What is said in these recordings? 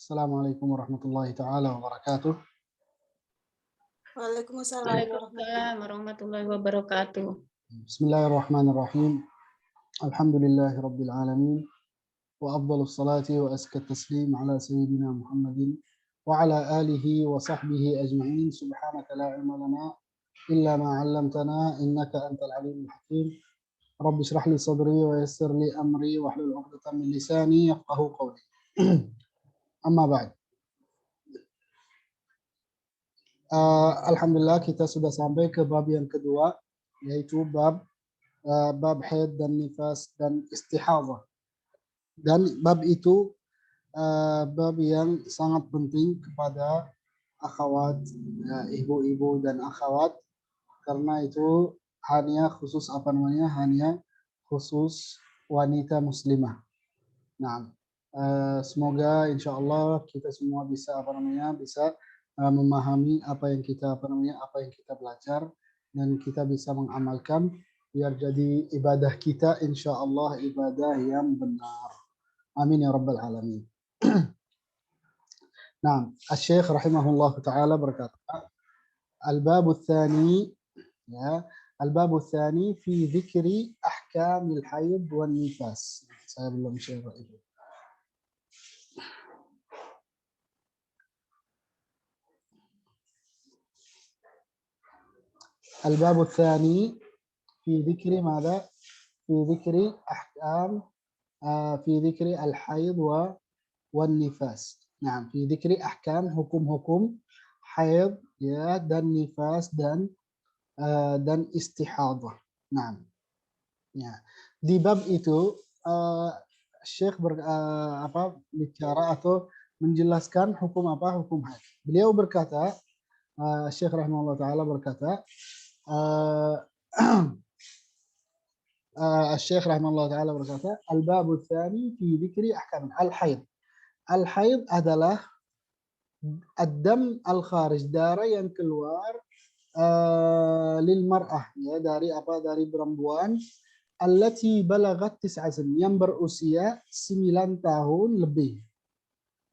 Assalamualaikum warahmatullahi taala wabarakatuh. Waalaikumsalam warahmatullahi wabarakatuh. Bismillahirrahmanirrahim. Alhamdulillahi rabbil alamin. Wa afdhalus salati wa azka taslim ala sayyidina Muhammadin wa ala alihi wa sahbihi ajma'in. Subhanaka la ilma lana illa ma 'allamtana innaka antal alimul hakim. Rabbi shrah li sadri wa yassir li amri wa hlul 'uqdatam min lisani yafqahu qawli. Amma ba'd. Alhamdulillah kita sudah sampai ke bab yang kedua, yaitu bab haid dan nifas dan istihadhah. Dan bab itu bab yang sangat penting kepada akhwat, ibu-ibu dan akhwat, karena itu hanya khusus wanita muslimah. Nah, semoga insya Allah kita semua bisa bisa memahami apa yang kita belajar dan kita bisa mengamalkan biar jadi ibadah kita insya Allah ibadah yang benar. Amin ya rabbal alamin. Nah, Asy-Syaikh rahimahullah taala berkata, al-babu tsani, ya, al-babu tsani fi dzikri ahkamil haid wan nifas. Saya belum share itu. الباب الثاني في ذكر ماذا؟ في ذكر أحكام في ذكر الحيض والنفاس. نعم، في ذكر أحكام hukum haid ya dan nifas dan istihadah. Nah, ya. Di bab itu Syekh bicara atau menjelaskan hukum haid. Beliau berkata, Syekh rahimahullah taala berkata, Syekh rahimahullah taala berkata, al-babu tsani fi dzikri ahkam al-haid. Al-haid adalah ad-dam al-kharij, darah yang keluar lil mar'ah, ya, dari perempuan, allati balagat 9 yang berusia 9 tahun lebih.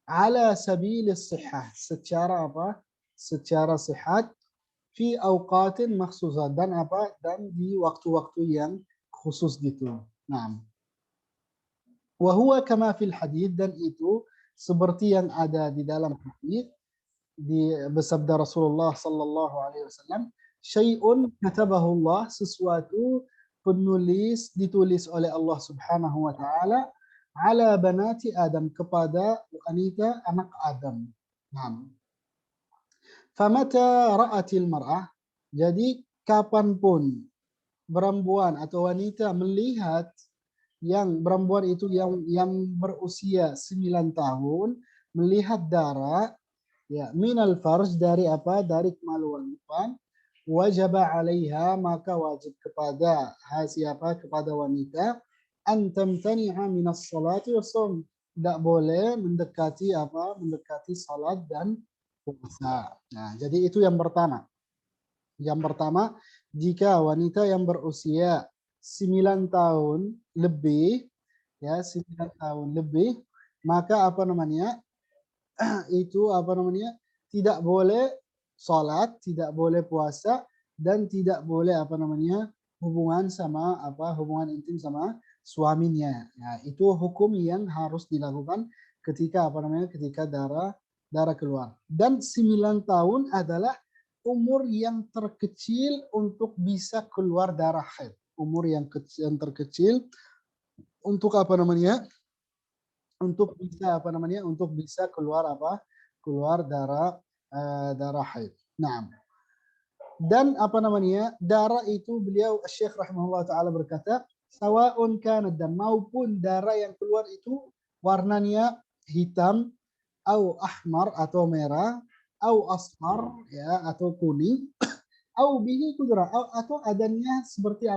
Ala sabilis sihah, secara sehat, fi awqatin makhsusah, dan di waktu-waktu yang khusus gitu. Nah, wa huwa kama fil hadits, dan itu seperti yang ada di dalam hadis, di bersabda Rasulullah sallallahu alaihi wasallam, syai'un katabahu Allah, sesuatu ditulis oleh Allah Subhanahu wa taala, ala banati Adam, kepada wanita anak Adam. Nah, famata ra'atil mar'ah, jadi kapanpun perempuan atau wanita melihat perempuan itu yang berusia 9 tahun melihat darah, ya, minal farj, dari kemaluan depan, wajaba 'alaiha, maka wajib kepada kepada wanita, an tamtani'a minas salati was shaum, tidak boleh mendekati salat dan puasa. Nah, jadi itu yang pertama. Yang pertama, jika wanita yang berusia 9 tahun lebih, ya, 9 tahun lebih, maka tidak boleh salat, tidak boleh puasa, dan tidak boleh hubungan intim sama suaminya. Nah, itu hukum yang harus dilakukan ketika ketika darah keluar. Dan 9 tahun adalah umur yang terkecil untuk bisa keluar darah haid. Umur yang terkecil untuk untuk bisa keluar darah haid. Nah, dan darah itu, beliau Syekh rahimahullah taala berkata, sawaun kana dam, maupun darah yang keluar itu warnanya hitam, au ahmar atau merah, au asfar, ya, atau kuning, au bihi kudra, atau adanya sebagai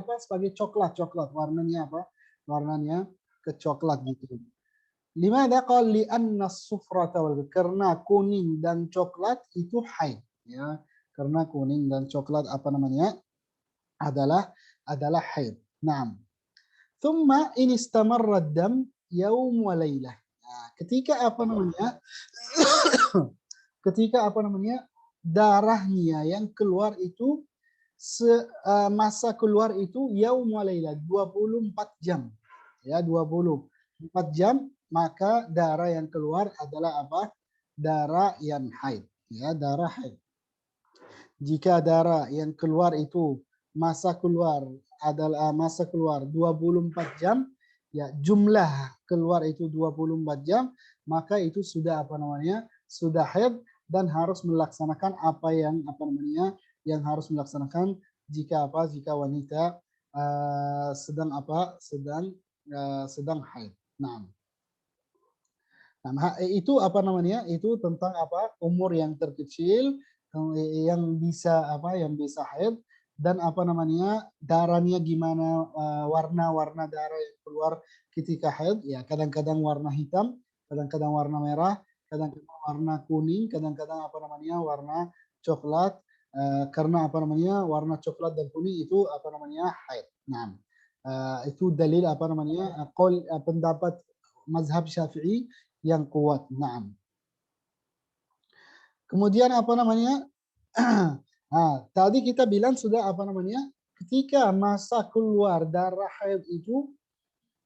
coklat warnanya kecoklat gitu. Limadha qala li anna as-sufrata wal, karena kuning dan coklat itu haid, ya, karena kuning dan coklat adalah haid. Naam. Thumma in istamarra ad-dam yaum wa lailah. Nah, ketika apa namanya? Ketika apa namanya? Darahnya yang keluar itu masa keluar itu yaum wa laila 24 jam. Ya, 24 jam, maka darah yang keluar adalah apa? Darah yang haid, ya, darah haid. Jika darah yang keluar itu masa keluar adalah masa keluar 24 jam, ya, jumlah keluar itu 24 jam, maka itu sudah apa namanya? Sudah haid dan harus melaksanakan apa namanya? Yang harus melaksanakan jika apa? Jika wanita sedang apa? Sedang haid. Nah, itu apa namanya? Itu tentang apa? Umur yang terkecil yang bisa apa? Yang bisa haid, dan apa namanya? Darahnya gimana, warna-warna darah yang keluar ketika haid, ya, kadang-kadang warna hitam, kadang-kadang warna merah, kadang-kadang warna kuning, kadang-kadang apa namanya? Warna coklat. Karena apa namanya? Warna coklat dan kuning itu apa namanya? Haid. Nah, itu dalil apa namanya? Pendapat mazhab Syafi'i yang kuat. Nah, kemudian apa namanya? Nah, tadi kita bilang sudah apa namanya? Ketika masa keluar darah haid itu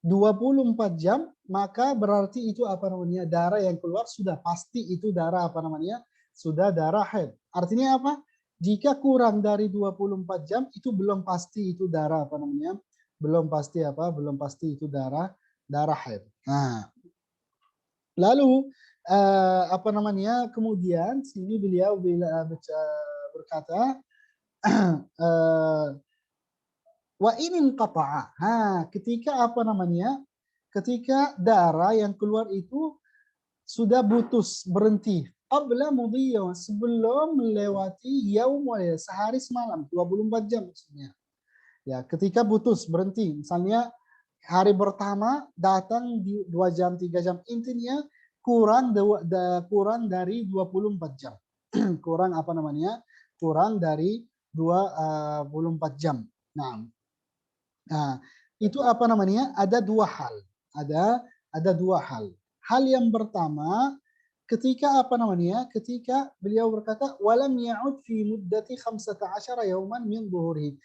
24 jam, maka berarti itu apa namanya? Darah yang keluar sudah pasti itu darah apa namanya? Sudah darah haid. Artinya apa? Jika kurang dari 24 jam itu belum pasti itu darah apa namanya? Belum pasti apa? Belum pasti itu darah haid. Nah, lalu apa namanya? Kemudian sini beliau berkata wa inin qata'a. Ketika apa namanya? Ketika darah yang keluar itu sudah putus, berhenti. Qabla mudhiya, sebelum melewati yaum wa layla, sehari semalam, 24 jam maksudnya. Ya, ketika putus, berhenti. Misalnya hari pertama datang di 2 jam, 3 jam, intinya kurang dari 24 jam. Kurang apa namanya? Kurang dari 24 jam. Nah, itu apa namanya? Ada dua hal. Ada dua hal. Hal yang pertama, ketika apa namanya? Ketika beliau berkata walam ya'ud fi muddati 15 yauman min dhuhuri.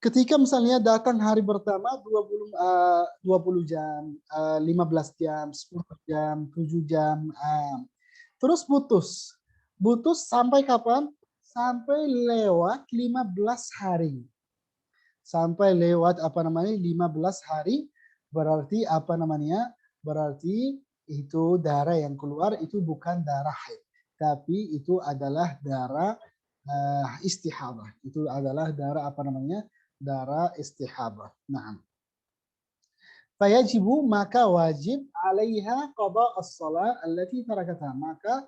Ketika misalnya datang hari pertama 20 jam, 15 jam, 10 jam, 7 jam, terus putus. Putus sampai kapan? Sampai lewat 15 hari. Sampai lewat apa namanya 15 hari, berarti apa namanya? Berarti itu darah yang keluar itu bukan darah haid, tapi itu adalah darah istihadah. Itu adalah darah apa namanya? Darah istihadah. Nah, fayajibu, maka wajib alaiha qada as-shalah allati tarakatha. Maka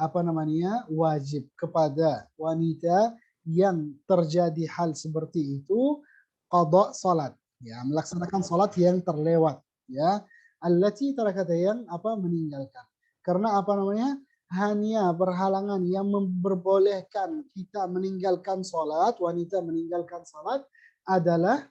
apa namanya? Wajib kepada wanita yang terjadi hal seperti itu qada salat, ya, melaksanakan salat yang terlewat, ya, allati tarakatha, yang apa? Meninggalkan. Karena apa namanya? Hanya berhalangan yang memperbolehkan kita meninggalkan salat, wanita meninggalkan salat adalah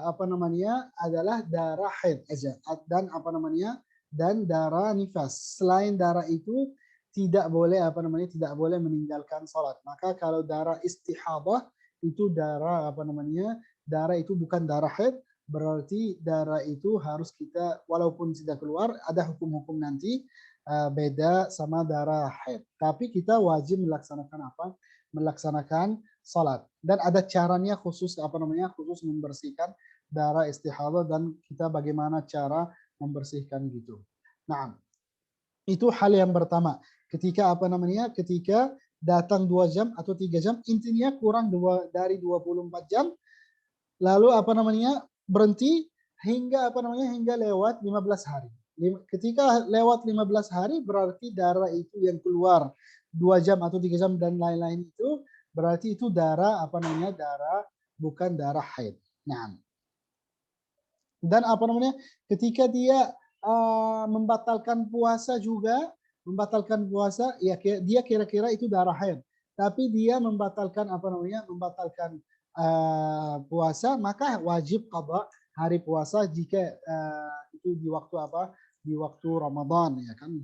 apa namanya? Adalah darah haid aja, dan apa namanya? Dan darah nifas. Selain darah itu tidak boleh apa namanya? Tidak boleh meninggalkan salat. Maka kalau darah istihadah itu darah apa namanya? Darah itu bukan darah haid, berarti darah itu harus kita walaupun tidak keluar ada hukum-hukum nanti beda sama darah haid. Tapi kita wajib melaksanakan apa? Melaksanakan salat. Dan ada caranya khusus apa namanya? Khusus membersihkan darah istihadah, dan kita bagaimana cara membersihkan gitu. Nah, itu hal yang pertama. Ketika apa namanya? Ketika datang 2 jam atau 3 jam, intinya kurang dari 24 jam, lalu apa namanya? Berhenti hingga apa namanya? Hingga lewat 15 hari. Ketika lewat 15 hari berarti darah itu yang keluar 2 jam atau 3 jam dan lain-lain itu berarti itu darah apa namanya? Darah bukan darah haid. Nah, dan apa namanya? Ketika dia membatalkan puasa juga, membatalkan puasa, ya dia kira-kira itu darah haid. Tapi dia membatalkan apa namanya? Membatalkan puasa, maka wajib qada hari puasa jika itu di waktu apa? Di waktu Ramadan ya kan.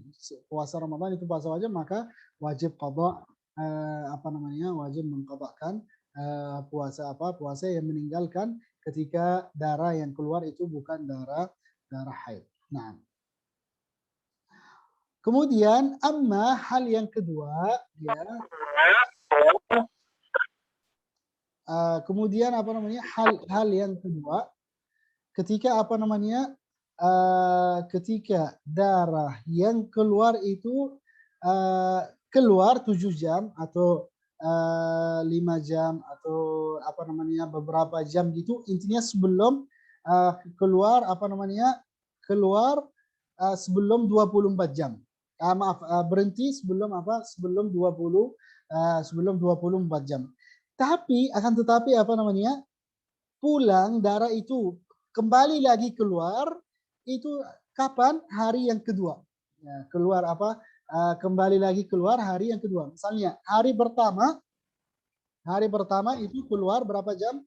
Puasa Ramadan itu puasa wajib, maka wajib qada wajib mengqadhakan puasa puasa yang meninggalkan ketika darah yang keluar itu bukan darah haid. Nah, kemudian hal yang kedua ya, kemudian hal yang kedua ketika ketika darah yang keluar itu keluar 7 jam atau 5 jam atau beberapa jam gitu, intinya sebelum keluar keluar sebelum 24 jam. Berhenti sebelum sebelum 24 jam. Tapi pulang darah itu kembali lagi keluar itu kapan? Hari yang kedua. Ya, keluar kembali lagi keluar hari yang kedua. Misalnya hari pertama itu keluar berapa jam?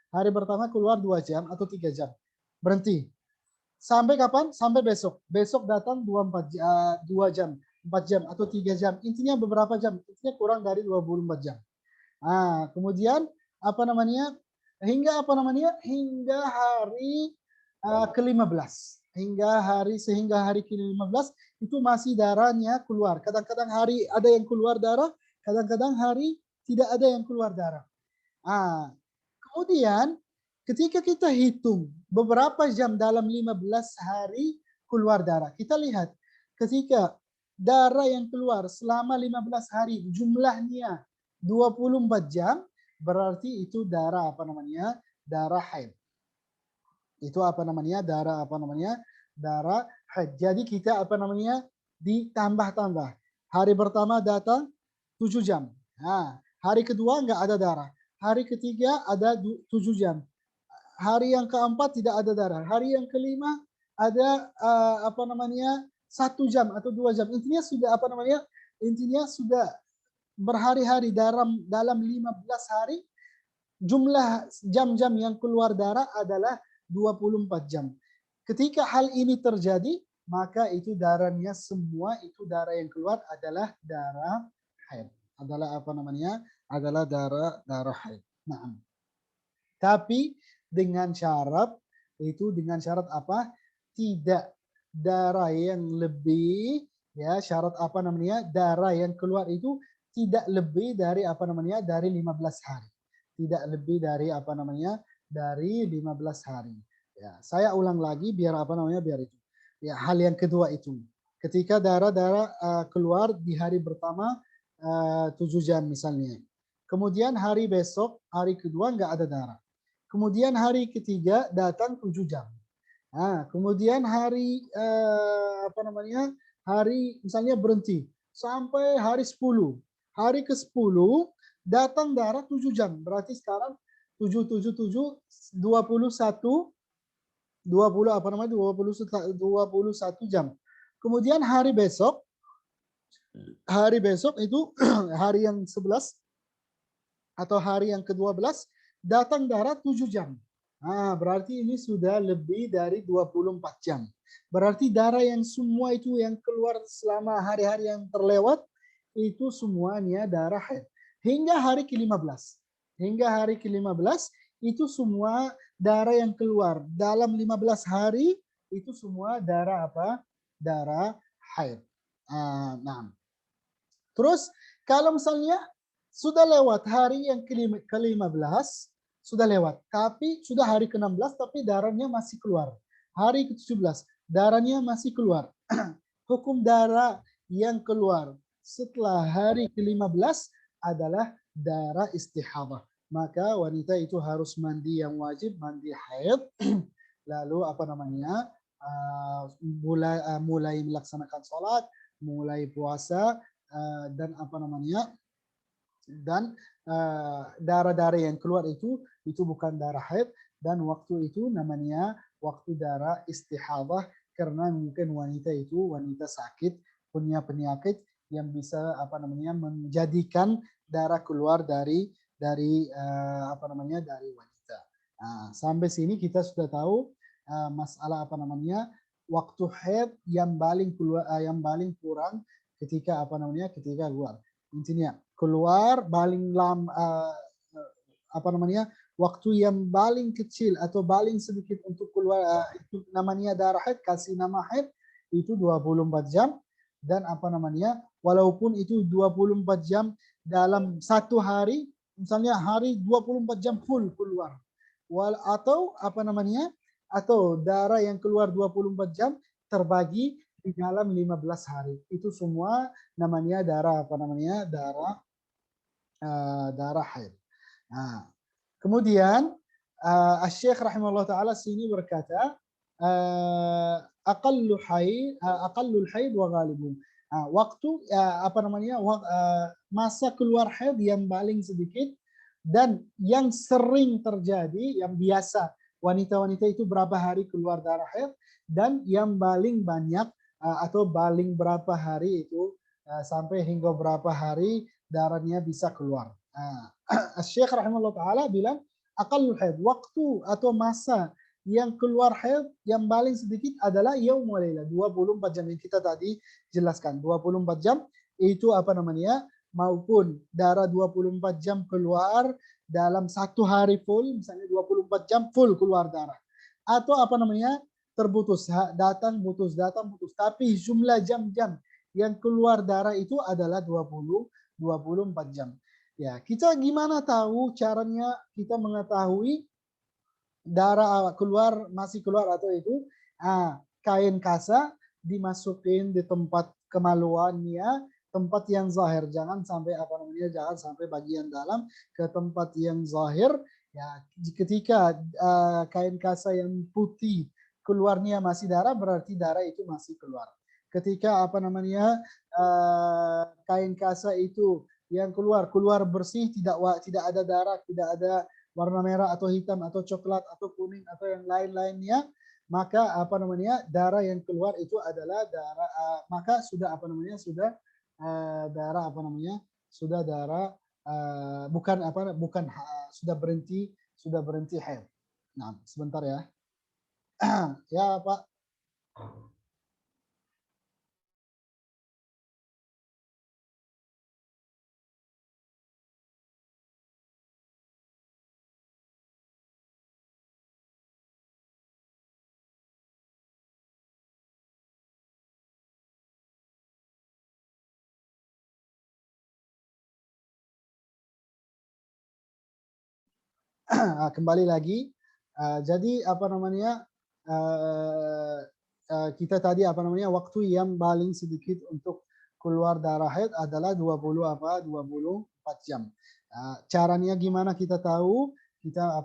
Hari pertama keluar 2 jam atau 3 jam. Berhenti. Sampai kapan? Sampai besok. Besok datang 2 jam, 4 jam atau 3 jam. Intinya beberapa jam. Intinya kurang dari 24 jam. Nah, kemudian hingga hingga hari ke-15. Sehingga hari ke-15 itu masih darahnya keluar. Kadang-kadang hari ada yang keluar darah, kadang-kadang hari tidak ada yang keluar darah. Kemudian ketika kita hitung beberapa jam dalam 15 hari keluar darah, kita lihat ketika darah yang keluar selama 15 hari jumlahnya 24 jam, berarti itu darah darah haid. Itu darah haid. Jadi kita ditambah-tambah. Hari pertama datang 7 jam. Nah, hari kedua enggak ada darah. Hari ketiga ada 7 jam. Hari yang keempat tidak ada darah. Hari yang kelima ada 1 jam atau 2 jam. Intinya sudah berhari-hari dalam 15 hari jumlah jam-jam yang keluar darah adalah 24 jam. Ketika hal ini terjadi, maka itu darahnya semua itu darah yang keluar adalah darah haid. Adalah darah haid. Nah, tapi dengan syarat apa? Tidak darah yang lebih ya, syarat darah yang keluar itu tidak lebih dari dari 15 hari. Tidak lebih dari dari 15 hari. Ya, saya ulang lagi biar biar itu. Ya, hal yang kedua itu. Ketika darah keluar di hari pertama 7 jam misalnya. Kemudian hari besok, hari kedua nggak ada darah. Kemudian hari ketiga datang 7 jam. Nah, kemudian hari hari misalnya berhenti sampai hari 10. Hari ke-10 datang darah 7 jam. Berarti sekarang 7 7 7 21 21 jam. Kemudian hari besok itu hari yang 11 atau hari yang ke-12 datang darah 7 jam. Nah, berarti ini sudah lebih dari 24 jam. Berarti darah yang semua itu yang keluar selama hari-hari yang terlewat itu semuanya darah haid. Hingga hari ke-15. Hingga hari ke-15 itu semua darah yang keluar dalam 15 hari itu semua darah apa? Darah haid. Nah. Terus kalau misalnya sudah lewat hari yang ke-15, sudah lewat. Tapi sudah hari ke-16 tapi darahnya masih keluar. Hari ke-17 darahnya masih keluar. Hukum darah yang keluar setelah hari ke-15 adalah darah istihadah. Maka wanita itu harus mandi yang wajib, mandi haid. Lalu mulai melaksanakan sholat, mulai puasa, dan dan darah-darah yang keluar itu bukan darah haid, dan waktu itu namanya waktu darah istihadah karena mungkin wanita itu sakit, punya penyakit yang bisa menjadikan darah keluar dari wanita. Nah, sampai sini kita sudah tahu masalah waktu haid yang paling kurang ketika ketika keluar. Intinya keluar paling waktu yang paling kecil atau paling sedikit untuk keluar itu namanya darah haid, kasih nama haid itu 24 jam. Dan walaupun itu 24 jam dalam satu hari, misalnya hari 24 jam full keluar, atau darah yang keluar 24 jam terbagi di dalam 15 hari, itu semua namanya darah darah haid. Nah, kemudian Syekh rahimahullah taala sini berkata aqallul haid wa ghalibuh. Waktu masa keluar haid yang paling sedikit dan yang sering terjadi, yang biasa wanita-wanita itu berapa hari keluar darah haid, dan yang paling banyak atau paling berapa hari itu sampai hingga berapa hari darahnya bisa keluar. Syekh rahimahullah taala bilang aqallul haid, waktu atau masa yang keluar haid yang paling sedikit adalah yaum wa laila, 24 jam yang kita tadi jelaskan. 24 jam itu maupun darah 24 jam keluar dalam satu hari full, misalnya 24 jam full keluar darah, atau terputus, datang putus, tapi jumlah jam-jam yang keluar darah itu adalah 24 jam. Ya, kita gimana tahu caranya kita mengetahui darah masih keluar atau itu? Kain kasa dimasukin di tempat kemaluannya, tempat yang zahir, jangan sampai bagian dalam ke tempat yang zahir. Ya, ketika kain kasa yang putih keluarnya masih darah, berarti darah itu masih keluar. Ketika kain kasa itu yang keluar bersih, tidak ada darah, tidak ada warna merah atau hitam atau coklat atau kuning atau yang lain-lainnya, maka darah yang keluar itu adalah darah, maka sudah darah sudah berhenti haid. Nah, sebentar ya. Ya, Pak. Kembali lagi. Jadi kita tadi waktu yang paling sedikit untuk keluar darah haid adalah 24 jam. Caranya gimana kita tahu? Kita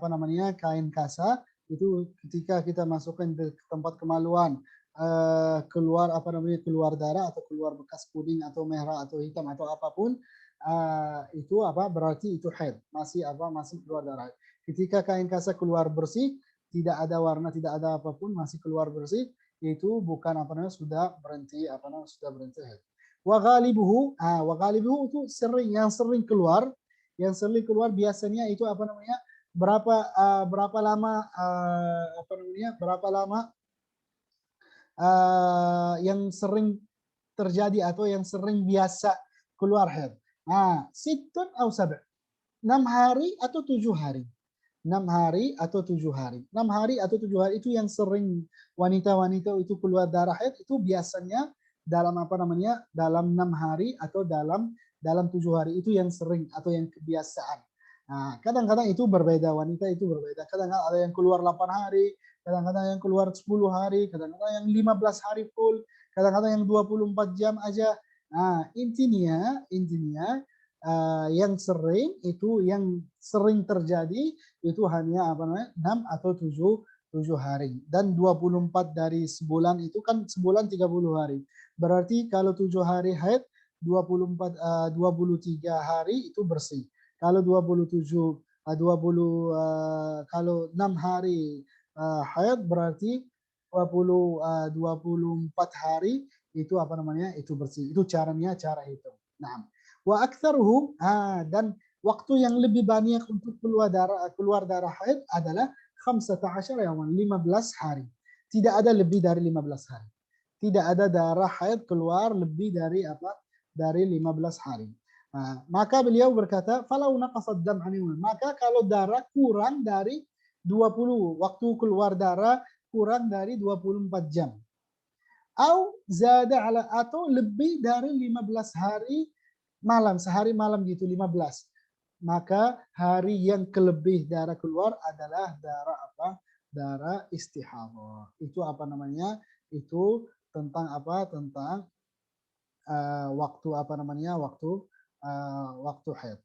kain kasa itu ketika kita masukkan ke tempat kemaluan, keluar keluar darah atau keluar bekas kuning atau merah atau hitam atau apapun, itu berarti itu haid, masih keluar darah. Ketika kain kasa keluar bersih, tidak ada warna, tidak ada apapun, masih keluar bersih, itu bukan sudah berhenti haid. Wa ghalibuhu itu yang sering keluar biasanya itu berapa lama yang sering terjadi atau yang sering biasa keluar haid. Sittun aw sab', 6 hari atau 7 hari. 6 hari atau 7 hari. 6 hari atau 7 hari itu yang sering wanita-wanita itu keluar darah haid, itu biasanya dalam dalam 6 hari atau dalam 7 hari, itu yang sering atau yang kebiasaan. Kadang-kadang itu berbeda, wanita itu berbeda. Kadang-kadang ada yang keluar 8 hari, kadang-kadang yang keluar 10 hari, kadang-kadang yang 15 hari full, kadang-kadang yang 24 jam aja. Intinya yang sering terjadi itu hanya 6 atau 7 hari. Dan 24 dari sebulan itu kan sebulan 30 hari. Berarti kalau 7 hari haid, 23 hari itu bersih. Kalau 6 hari haid berarti 24 hari itu itu bersih. Itu cara hitung. Nah, wa aktsaruhum, dan waktu yang lebih banyak untuk keluar darah haid adalah 15 yaman, 15 hari. Tidak ada lebih dari 15 hari. Tidak ada darah haid keluar lebih dari apa? Dari 15 hari. Nah, maka beliau berkata, "Falau naqasad dam maka kalau darah kurang dari 20, waktu keluar darah kurang dari 24 jam. Atau lebih dari 15 hari malam, sehari malam gitu 15. Maka hari yang kelebih darah keluar adalah darah apa? Darah istihadhah. Itu apa namanya? Itu tentang apa? Tentang waktu apa namanya? Waktu haid.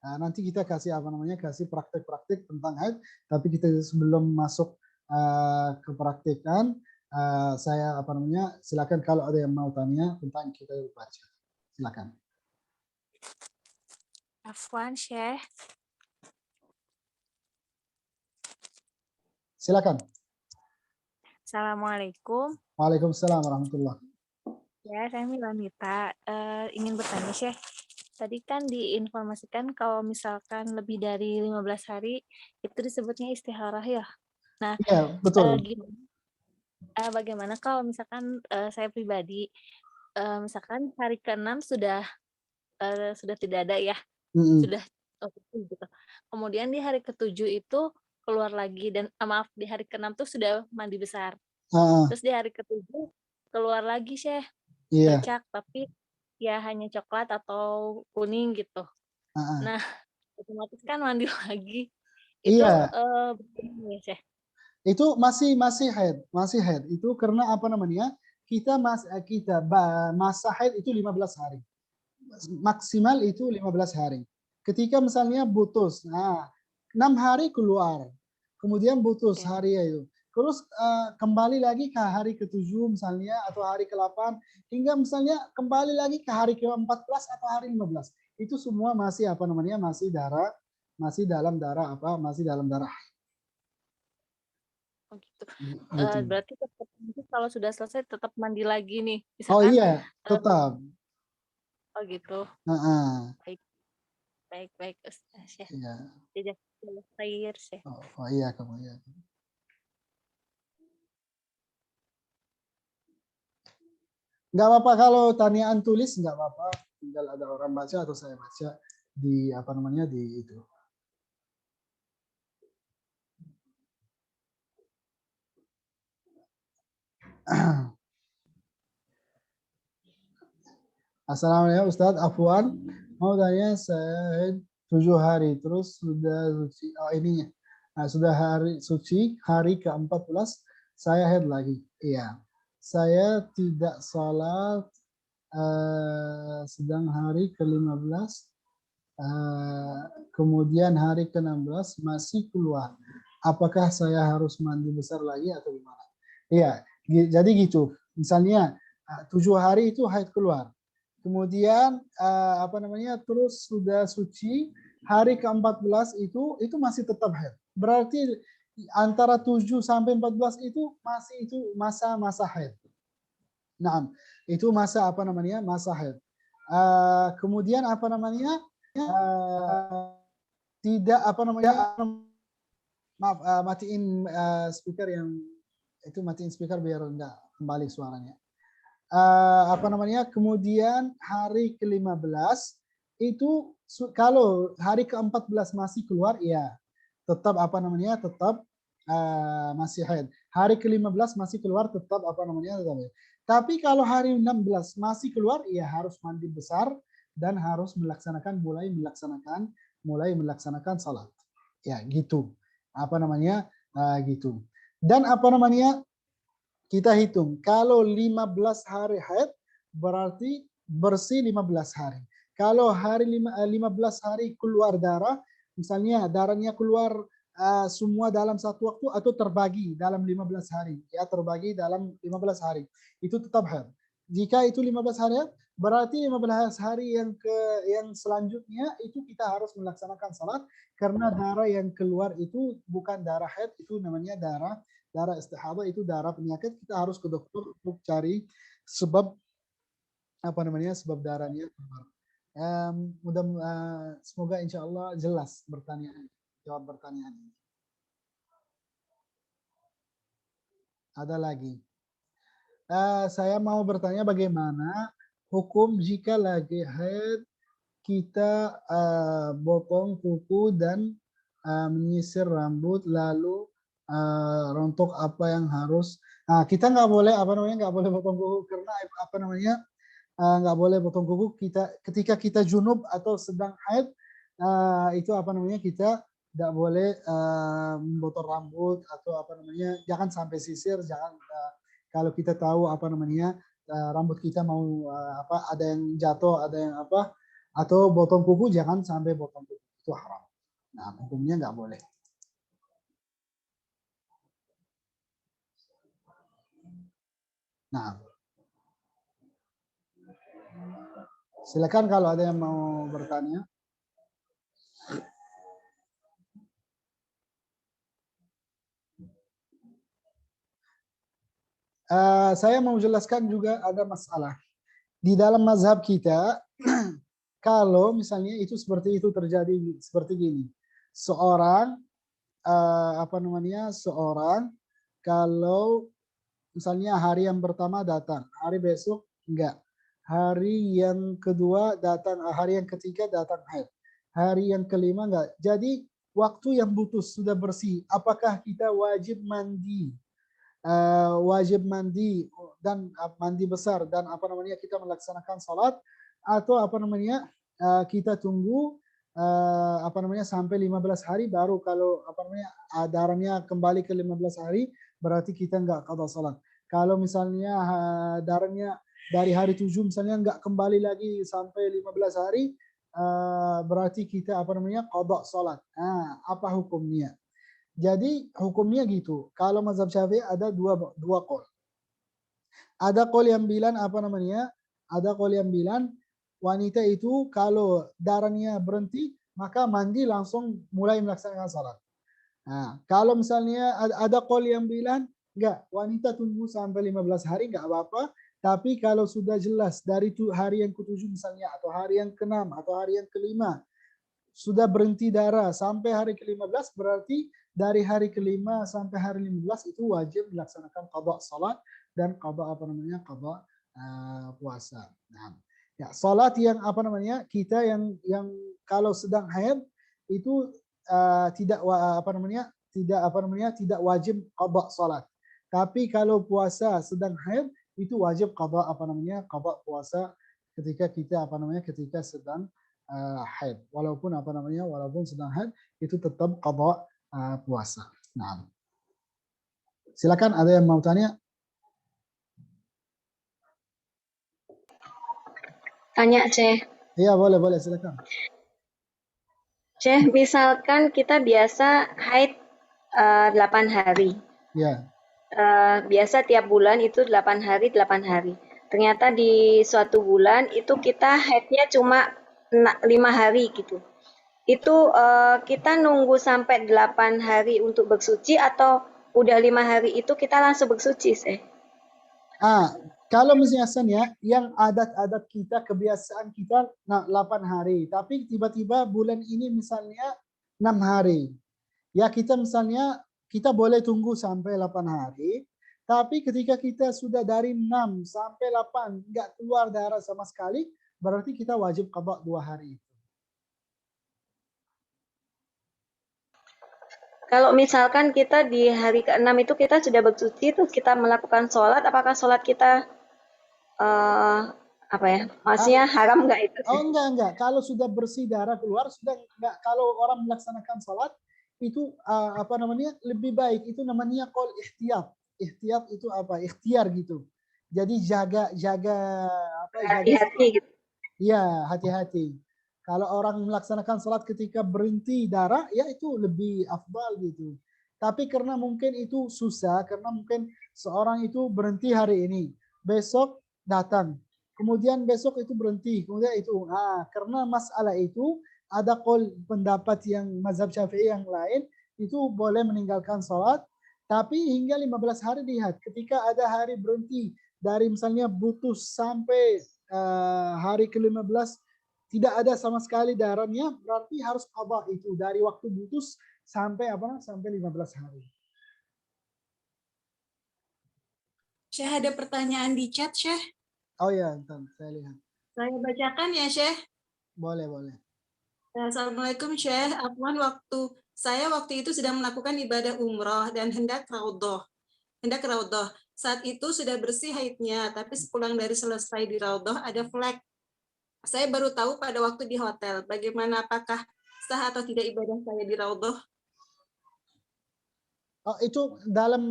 Nah, nanti kita kasih apa namanya? Kasih praktek-praktek tentang haid. Tapi kita sebelum masuk ke praktekan, saya apa namanya? Silakan kalau ada yang mau tanya tentang kita baca. Silakan. Afwan, Syekh. Silakan. Assalamualaikum. Waalaikumsalam warahmatullahi. Ya, saya Milanita. Ingin bertanya, Syekh. Tadi kan diinformasikan kalau misalkan lebih dari 15 hari itu disebutnya istiharah ya. Nah, Iya, betul. bagaimana kalau misalkan saya pribadi misalkan hari ke-6 sudah tidak ada ya. Sudah gitu. Kemudian di hari ke-7 itu keluar lagi dan maaf di hari ke-6 tuh sudah mandi besar. Terus di hari ke-7 keluar lagi, Syekh. Bercak tapi ya hanya coklat atau kuning gitu. Nah, otomatis kan mandi lagi. Itu begini ya, Syekh. Itu masih haid. Itu karena apa namanya? Kita masa haid itu 15 hari. Maksimal itu 15 hari. Ketika misalnya putus, 6 hari keluar. Kemudian putus hari itu. Terus kembali lagi ke hari ke-7 misalnya atau hari ke-8 hingga misalnya kembali lagi ke hari ke-14 atau hari 15. Itu semua masih apa namanya? Masih dalam darah apa? Masih dalam darah. Oh gitu. Berarti tetap kalau sudah selesai tetap mandi lagi nih. Oh Misalkan, iya, tetap. Oh gitu. Baik. Syekh. Iya. Tidak khair, Syekh. Oh iya kamu ya. Nggak apa-apa kalau tanyaan tulis nggak apa-apa, tinggal ada orang baca atau saya baca di apa namanya di itu. Assalamualaikum Ustadz Afwan, mau tanya saya 7 hari terus sudah suci, ininya sudah hari suci hari ke-14 saya haid lagi. Iya, saya tidak salat sedang hari ke-15 kemudian hari ke-16 masih keluar. Apakah saya harus mandi besar lagi atau gimana? Iya, jadi gitu. Misalnya 7 hari itu haid keluar. Kemudian apa namanya? Terus sudah suci hari ke-14 itu masih tetap haid. Berarti antara 7 sampai 14 itu masih itu masa haid. Nah, itu masa apa namanya? Masa haid. Kemudian apa namanya? Tidak apa namanya? Maaf, matiin speaker yang itu, matiin speaker biar enggak kembali suaranya. Apa namanya? Kemudian hari ke-15 itu kalau hari ke-14 masih keluar, ya tetap apa namanya? Tetap masih haid. Hari ke-15 masih keluar, tetap apa namanya? Tetap haid. Tapi kalau hari 16 masih keluar, ya harus mandi besar dan harus mulai melaksanakan salat. Ya, gitu. Apa namanya? Gitu. Dan apa namanya? Kita hitung kalau 15 hari haid berarti bersih 15 hari. Kalau hari 15 hari keluar darah, misalnya darahnya keluar semua dalam satu waktu atau terbagi dalam 15 hari, ya terbagi dalam 15 hari, itu tetap haid. Jika itu 15 hari berarti 15 hari yang selanjutnya itu kita harus melaksanakan salat karena darah yang keluar itu bukan darah haid, itu namanya darah istihadhah, itu darah penyakit. Kita harus ke dokter untuk cari sebab apa namanya, sebab darahnya keluar. Semoga insya Allah jelas jawab pertanyaan ini. Ada lagi. Saya mau bertanya bagaimana hukum jika lagi haid kita potong kuku dan menyisir rambut lalu untuk apa yang harus kita nggak boleh nggak boleh potong kuku karena nggak boleh potong kuku ketika kita junub atau sedang haid itu kita tidak boleh memotong rambut atau jangan sampai sisir, jangan kalau kita tahu rambut kita mau ada yang jatuh, ada yang atau potong kuku, jangan sampai potong kuku, itu haram. Nah, hukumnya nggak boleh. Nah, silakan kalau ada yang mau bertanya. Saya mau jelaskan juga ada masalah di dalam mazhab kita. Kalau misalnya itu seperti itu terjadi seperti gini, seorang seorang kalau misalnya hari yang pertama datang, hari besok enggak, hari yang kedua datang, hari yang ketiga datang haid, hari yang kelima enggak. Jadi waktu yang putus sudah bersih, apakah kita wajib mandi? Wajib mandi dan mandi besar dan kita melaksanakan salat atau kita tunggu sampai 15 hari baru kalau darahnya kembali ke 15 hari berarti kita enggak qada salat. Kalau misalnya darahnya dari hari 7 misalnya enggak kembali lagi sampai 15 hari berarti kita qada salat. Apa hukumnya? Jadi hukumnya gitu. Kalau mazhab Syafi'i ada dua qaul. Ada qaul yang bilang Ada qaul yang bilang wanita itu kalau darahnya berhenti maka mandi langsung mulai melaksanakan salat. Nah, kalau misalnya ada qaul yang bilang enggak, wanita tunggu sampai 15 hari enggak apa-apa, tapi kalau sudah jelas dari hari yang ke-7 misalnya atau hari yang ke-6 atau hari yang ke-5 sudah berhenti darah sampai hari ke-15 berarti dari hari ke-5 sampai hari 15 itu wajib dilaksanakan qada salat dan qada qada puasa. Nah, ya salat yang kita yang kalau sedang haid itu tidak tidak wajib qada salat. Tapi kalau puasa sedang haid itu wajib qada qada puasa ketika kita ketika sedang haid. Walaupun walaupun sedang haid itu tetap qada puasa. Nah, silakan ada yang mau tanya? Tanya, Ceh. Iya, boleh silakan. Ceh, misalkan kita biasa haid 8 hari. Ya. Biasa tiap bulan itu 8 hari. Ternyata di suatu bulan itu kita haidnya cuma 5 hari gitu. Itu kita nunggu sampai 8 hari untuk bersuci atau udah 5 hari itu kita langsung bersuci, Ceh? Kalau misalnya yang adat-adat kita, kebiasaan kita 8 hari, tapi tiba-tiba bulan ini misalnya 6 hari. Ya kita misalnya kita boleh tunggu sampai 8 hari, tapi ketika kita sudah dari 6 sampai 8 enggak keluar darah sama sekali, berarti kita wajib qada 2 hari. Kalau misalkan kita di hari ke-6 itu kita sudah bersuci, terus kita melakukan sholat, apakah sholat kita maksudnya haram nggak itu? Oh enggak. Kalau sudah bersih darah keluar sudah enggak. Kalau orang melaksanakan sholat itu lebih baik, itu namanya qaul ihtiyat. Ihtiyat itu apa? Ikhtiar gitu. Jadi jaga hati-hati gitu. Iya, hati-hati. Kalau orang melaksanakan sholat ketika berhenti darah, ya itu lebih afdal gitu. Tapi karena mungkin itu susah, karena mungkin seorang itu berhenti hari ini, besok datang, kemudian besok itu berhenti, kemudian itu. Karena masalah itu ada pendapat yang mazhab Syafi'i yang lain itu boleh meninggalkan sholat, tapi hingga 15 hari lihat. Ketika ada hari berhenti dari misalnya putus sampai hari ke-15 tidak ada sama sekali darahnya, berarti harus qada itu dari waktu putus sampai sampai 15 hari. Syekh ada pertanyaan di chat, Syekh. Oh ya, ntar saya lihat. Saya bacakan ya, Syekh. Boleh, boleh. Assalamualaikum, Syekh. Afwan, saya waktu itu sedang melakukan ibadah umroh dan hendak raudhah. Saat itu sudah bersih haidnya, tapi sepulang dari selesai di raudhah ada flek. Saya baru tahu pada waktu di hotel. Bagaimana, apakah sah atau tidak ibadah saya di raudhah? Oh, itu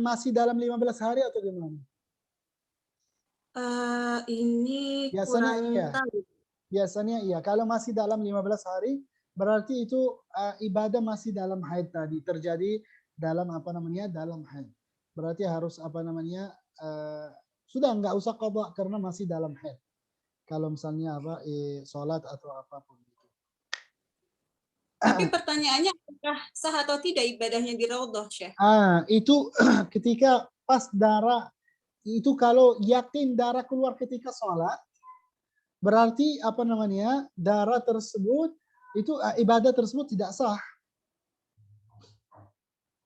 masih dalam 15 hari atau gimana? Ini Biasanya kurang iya. tahu. Biasanya iya. Kalau masih dalam 15 hari, berarti itu ibadah masih dalam haid tadi. Terjadi dalam dalam haid. Berarti harus sudah nggak usah qadha karena masih dalam haid. Kalau misalnya sholat atau apapun itu. Tapi pertanyaannya apakah sah atau tidak ibadahnya di raudhah, Syekh? Itu ketika pas darah itu kalau yakin darah keluar ketika sholat, berarti darah tersebut itu ibadah tersebut tidak sah.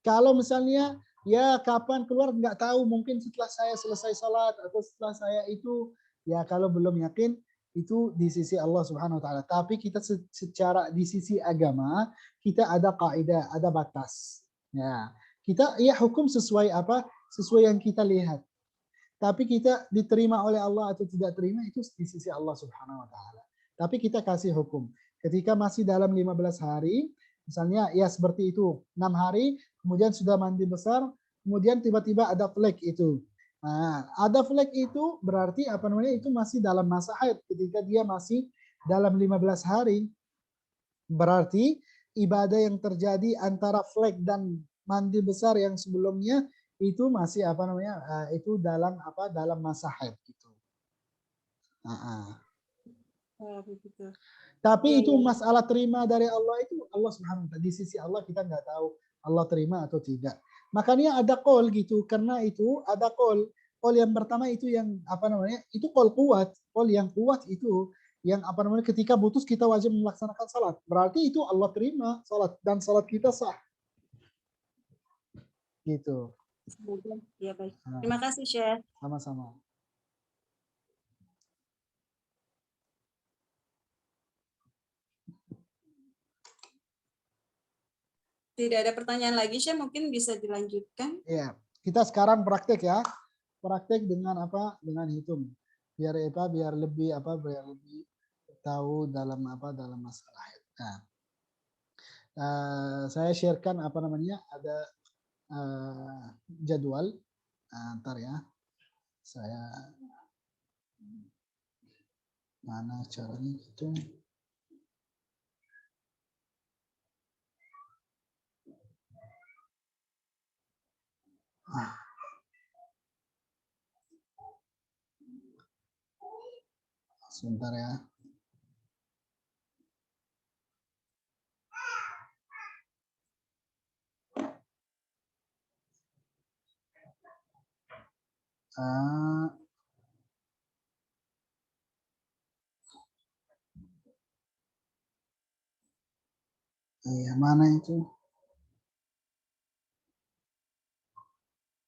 Kalau misalnya ya kapan keluar nggak tahu, mungkin setelah saya selesai sholat atau setelah saya itu ya kalau belum yakin itu di sisi Allah Subhanahu wa taala. Tapi kita secara di sisi agama kita ada kaidah, ada batas. Ya, kita ya hukum sesuai sesuai yang kita lihat. Tapi kita diterima oleh Allah atau tidak terima itu di sisi Allah Subhanahu wa taala. Tapi kita kasih hukum. Ketika masih dalam 15 hari, misalnya ya seperti itu, 6 hari, kemudian sudah mandi besar, kemudian tiba-tiba ada flek itu. Nah, ada flek itu berarti itu masih dalam masa haid. Ketika dia masih dalam 15 hari, berarti ibadah yang terjadi antara flek dan mandi besar yang sebelumnya itu masih itu dalam masa haid gitu. Tapi itu masalah terima dari Allah itu Allah Subhanahu wa taala. Di sisi Allah kita nggak tahu Allah terima atau tidak. Makanya ada qaul gitu, karena itu ada qaul yang pertama itu yang itu qaul kuat. Qaul yang kuat itu yang ketika putus kita wajib melaksanakan salat. Berarti itu Allah terima salat dan salat kita sah. Gitu. Ya, baik. Terima kasih, Syekh. Sama-sama. Tidak ada pertanyaan lagi, Syekh, mungkin bisa dilanjutkan. Iya, kita sekarang praktek ya. Praktek dengan dengan hitung. Biar lebih tahu dalam masalah. Nah, saya sharekan ada jadwal. Ntar ya. Saya mana caranya hitung? Sebentar ya. Mana itu?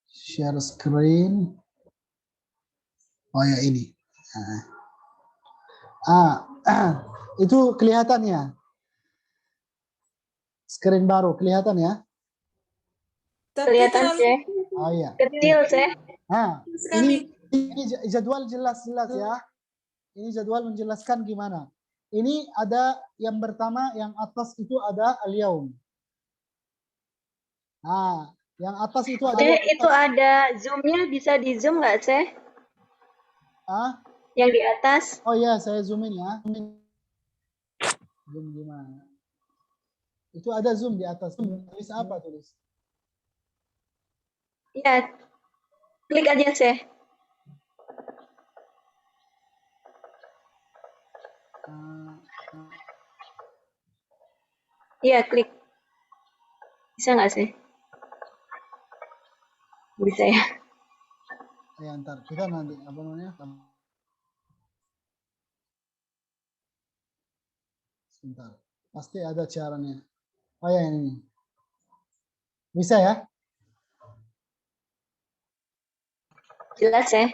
Share screen. Oh ya ini. Itu kelihatannya. Screen baru kelihatan ya? Kelihatan, Syekh. Oh iya. Kecil, Syekh. Ini jadwal jelas-jelas ya. Ini jadwal menjelaskan gimana. Ini ada yang pertama, yang atas itu ada al-yaum. Nah, yang atas itu ada. Itu ada zoom-nya, bisa di zoom nggak, Syekh? Yang di atas. Oh ya, saya zoomin ya. Zoom gimana? Itu ada zoom di atas. Tulis apa tulis? Iya. Klik aja, Syekh. Iya, klik. Bisa nggak sih? Bisa ya. Ya, ntar kita nanti sebentar. Pasti ada caranya. Oh ya ini. Bisa ya? Jelas ya?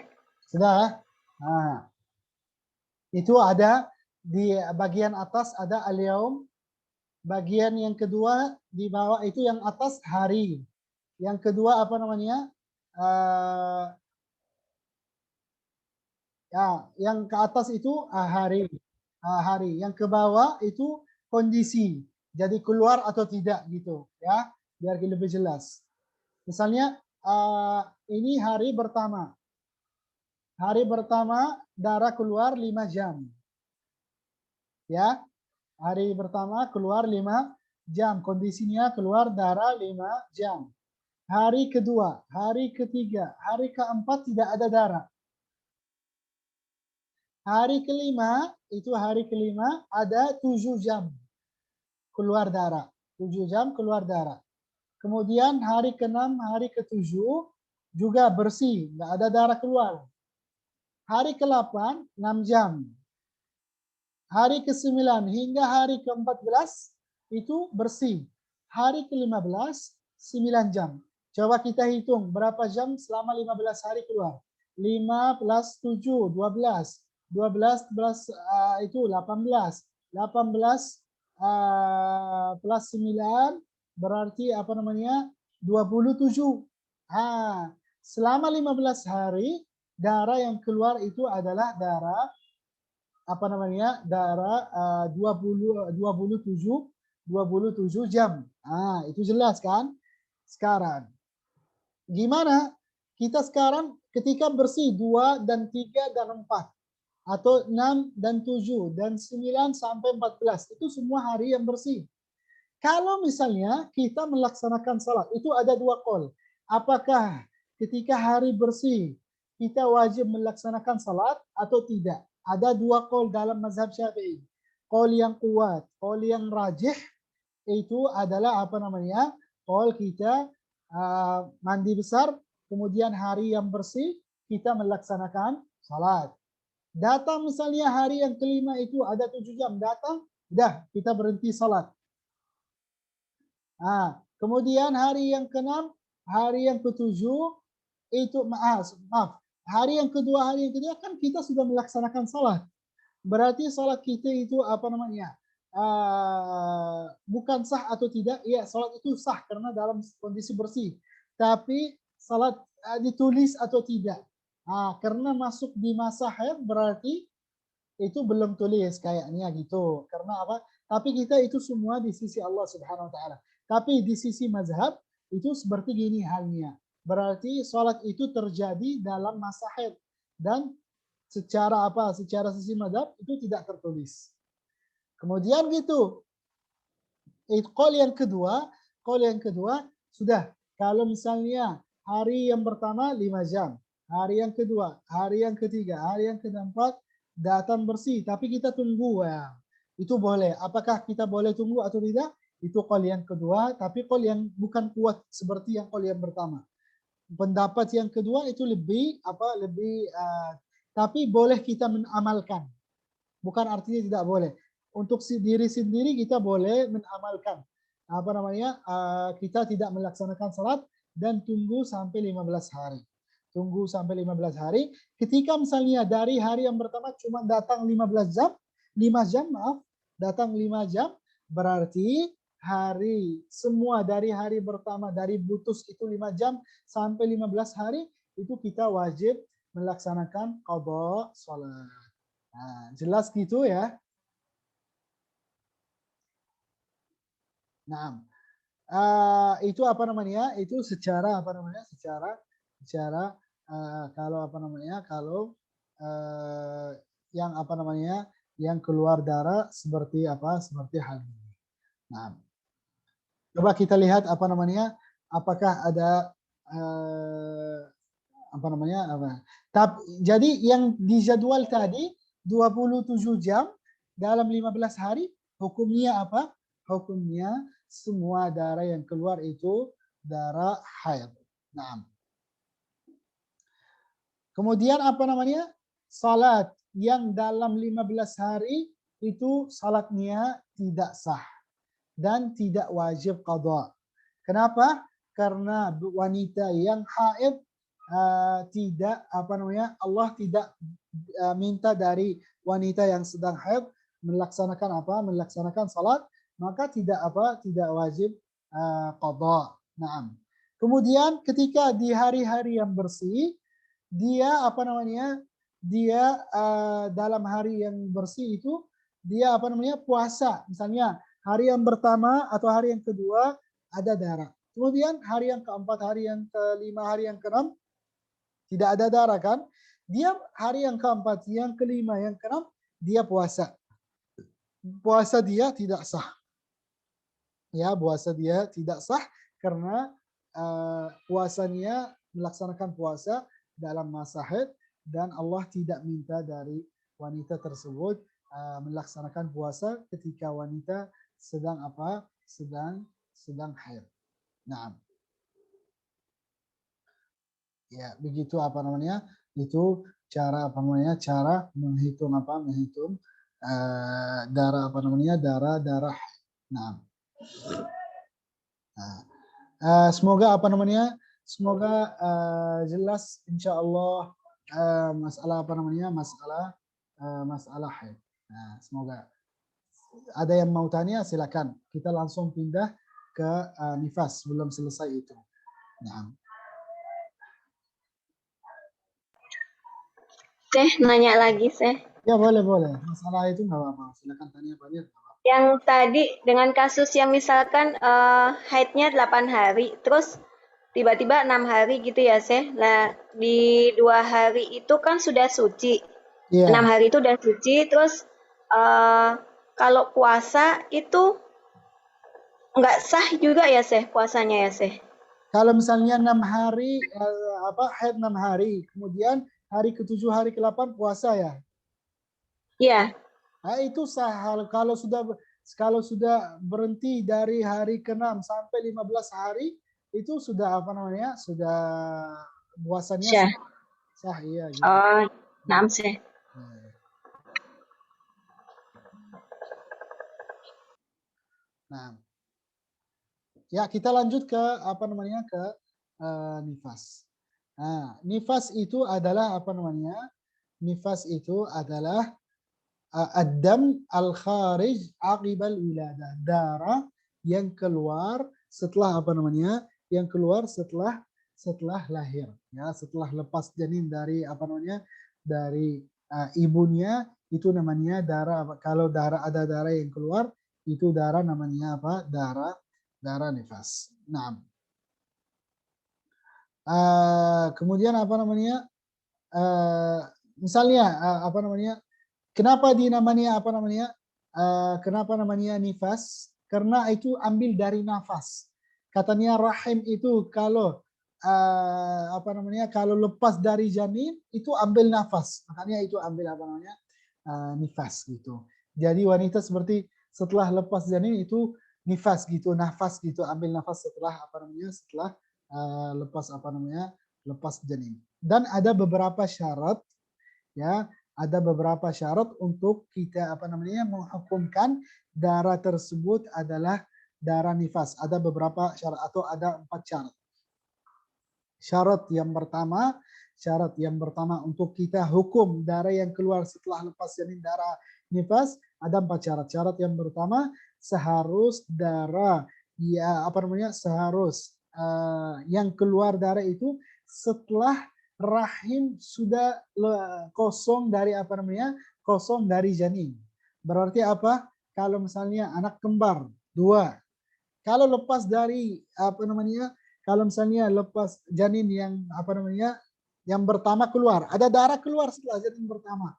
Sudah? Nah, itu ada di bagian atas ada al-yaum. Bagian yang kedua di bawah itu yang atas hari. Yang kedua apa namanya? Ya, yang ke atas itu hari. Hari. Yang ke bawah itu kondisi. Jadi keluar atau tidak gitu, ya. Biar lebih jelas. Misalnya ini hari pertama. Hari pertama darah keluar 5 jam. Ya. Hari pertama keluar 5 jam. Kondisinya keluar darah 5 jam. Hari kedua, hari ketiga, hari keempat tidak ada darah. Hari kelima, itu hari kelima ada 7 jam keluar darah. 7 jam keluar darah. Kemudian hari ke-6, hari ke-7 juga bersih, nggak ada darah keluar. Hari ke-8, 6 jam. Hari ke-9 hingga hari ke-14 itu bersih. Hari ke-15, 9 jam. Coba kita hitung berapa jam selama 15 hari keluar. 5 plus 7, 12. 12 plus itu 18. 18 plus 9 berarti apa namanya? 27. Selama 15 hari darah yang keluar itu adalah darah apa namanya? Darah 27 jam. Itu jelas kan? Sekarang gimana? Kita sekarang ketika bersih 2 dan 3 dan 4 atau 6 dan 7 dan 9 sampai 14 itu semua hari yang bersih. Kalau misalnya kita melaksanakan salat, itu ada 2 qaul. Apakah ketika hari bersih kita wajib melaksanakan salat atau tidak? Ada 2 qaul dalam mazhab Syafi'i. Qaul yang kuat, qaul yang rajih itu adalah apa namanya? Qaul kita mandi besar, kemudian hari yang bersih kita melaksanakan salat. Datang misalnya hari yang kelima itu ada 7 jam, datang, udah kita berhenti salat. Kemudian hari yang ke-6, hari yang ke-7 itu maaf, hari yang kedua, hari yang ketiga kan kita sudah melaksanakan salat. Berarti salat kita itu apa namanya? Bukan sah atau tidak? Ya, salat itu sah karena dalam kondisi bersih. Tapi salat ditulis atau tidak? Karena masuk di masa haid berarti itu belum tulis kayaknya gitu. Karena apa? Tapi kita itu semua di sisi Allah Subhanahu wa taala. Tapi di sisi mazhab itu seperti gini halnya. Berarti salat itu terjadi dalam masa haid dan secara apa? Secara sisi mazhab itu tidak tertulis. Kemudian gitu. Qaul yang kedua sudah kalau misalnya hari yang pertama 5 jam, hari yang kedua, hari yang ketiga, hari yang keempat datang bersih, tapi kita tunggu ya. Itu boleh. Apakah kita boleh tunggu atau tidak? Itu qaul yang kedua, tapi qaul yang bukan kuat seperti yang qaul yang pertama. Pendapat yang kedua itu lebih tapi boleh kita mengamalkan. Bukan artinya tidak boleh. Untuk diri sendiri kita boleh mengamalkan. Apa namanya? Kita tidak melaksanakan salat dan tunggu sampai 15 hari. Tunggu sampai 15 hari. Ketika misalnya dari hari yang pertama cuma datang 15 jam, 5 jam maaf, datang 5 jam, berarti semua dari hari pertama dari butus itu 5 jam sampai 15 hari itu kita wajib melaksanakan qada salat. Jelas gitu ya. Nah, itu apa namanya? Itu secara apa namanya? Secara kalau apa namanya? Kalau yang apa namanya? Yang keluar darah seperti apa? Seperti hal ini. Nah, coba kita lihat apa namanya? Apakah ada apa namanya? Jadi yang dijadwal tadi 27 jam dalam 15 hari hukumnya apa? Hukumnya semua darah yang keluar itu darah haid. Nah. Kemudian apa namanya? Salat yang dalam 15 hari itu salatnya tidak sah dan tidak wajib qada. Kenapa? Karena wanita yang haid tidak Allah tidak minta dari wanita yang sedang haid melaksanakan salat, maka tidak wajib qada. Naam. Kemudian ketika di hari-hari yang bersih, dia dalam hari yang bersih itu dia puasa. Misalnya hari yang pertama atau hari yang kedua ada darah. Kemudian hari yang keempat, hari yang kelima, hari yang keenam tidak ada darah kan? Dia hari yang keempat, yang kelima, yang keenam dia puasa. Puasa dia tidak sah. Ya, puasa dia tidak sah karena puasanya melaksanakan puasa dalam masa haid dan Allah tidak minta dari wanita tersebut melaksanakan puasa ketika wanita sedang haid. Nah, ya begitu itu cara cara menghitung darah darah haid. Nah, semoga semoga jelas insyaallah masalah masalah haid. Nah, semoga ada yang mau tanya silakan. Kita langsung pindah ke nifas, belum selesai itu. Nah. Nanya lagi, Ya boleh. Masalah itu nggak apa-apa. Silakan tanya banyak. Yang tadi dengan kasus yang misalkan haidnya 8 hari, terus tiba-tiba 6 hari gitu ya, Nah, di 2 hari itu kan sudah suci. 6 hari itu udah suci, terus kalau puasa itu nggak sah juga ya, puasanya ya, Kalau misalnya 6 hari, haid 6 hari, kemudian hari ke-7, hari ke-8 puasa ya? Iya. Nah, itu sah kalau sudah berhenti dari hari ke-6 sampai 15 hari itu sudah sudah puasanya sah iya gitu. Oh, naam, Nah. Ya, kita lanjut ke nifas. Nah, nifas itu adalah Nifas itu adalah ad-dam al-kharij aqibal wiladah, darah yang keluar setelah yang keluar setelah lahir, ya, setelah lepas janin dari dari ibunya, itu namanya darah. Kalau ada darah yang keluar itu darah namanya darah nifas. Nah, kemudian misalnya kenapa kenapa namanya nifas? Karena itu ambil dari nafas. Katanya rahim itu kalau kalau lepas dari janin itu ambil nafas, makanya itu ambil nifas gitu. Jadi wanita seperti setelah lepas janin itu nifas gitu, nafas gitu, ambil nafas setelah setelah lepas janin. Dan ada beberapa syarat, ya, ada beberapa syarat untuk kita menghukumkan darah tersebut adalah darah nifas. Ada beberapa syarat atau ada 4 syarat. Syarat yang pertama untuk kita hukum darah yang keluar setelah lepas janin darah nifas ada 4 syarat. Syarat yang pertama, seharus darah seharus yang keluar darah itu setelah rahim sudah kosong dari kosong dari janin. Berarti apa? Kalau misalnya anak kembar 2, kalau lepas dari kalau misalnya lepas janin yang yang pertama keluar, ada darah keluar setelah janin pertama.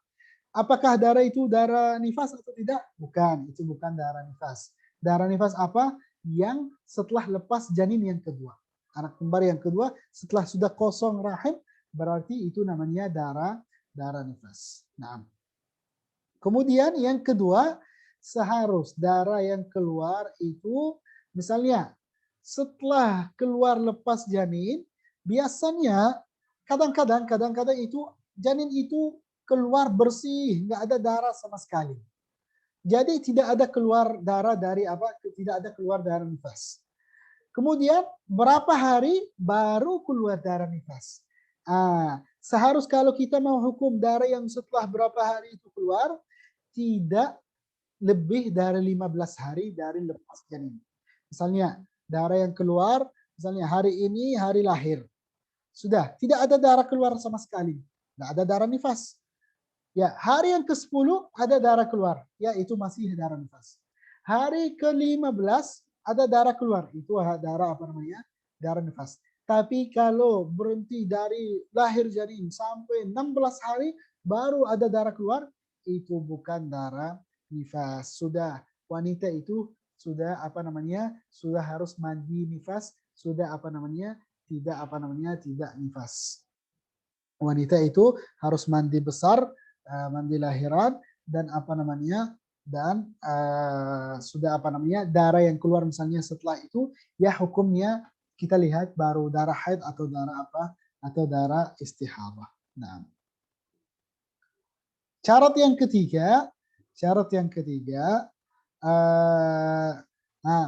Apakah darah itu darah nifas atau tidak? Bukan, itu bukan darah nifas. Darah nifas apa? Yang setelah lepas janin yang kedua. Anak kembar yang kedua setelah sudah kosong rahim, berarti itu namanya darah nifas. Nah, kemudian yang kedua, seharus darah yang keluar itu misalnya setelah keluar lepas janin, biasanya kadang-kadang itu janin itu keluar bersih, nggak ada darah sama sekali. Jadi tidak ada keluar darah dari tidak ada keluar darah nifas. Kemudian berapa hari baru keluar darah nifas? Seharus kalau kita mau hukum darah yang setelah berapa hari itu keluar, tidak lebih dari 15 hari dari lepas janin. Misalnya darah yang keluar, misalnya hari ini hari lahir. Sudah, tidak ada darah keluar sama sekali. Tidak ada darah nifas. Ya, hari yang ke-10 ada darah keluar. Ya, itu masih darah nifas. Hari ke-15 ada darah keluar. Itu darah apa namanya? Darah nifas. Tapi kalau berhenti dari lahir janin sampai 16 hari baru ada darah keluar, itu bukan darah nifas. Sudah wanita itu sudah apa namanya? Sudah harus mandi nifas, sudah apa namanya? Tidak nifas. Wanita itu harus mandi besar, mandi lahiran dan apa namanya? Dan sudah apa namanya? Darah yang keluar misalnya setelah itu ya hukumnya kita lihat baru darah haid atau darah apa? Atau darah istihadah. Nah, syarat yang ketiga,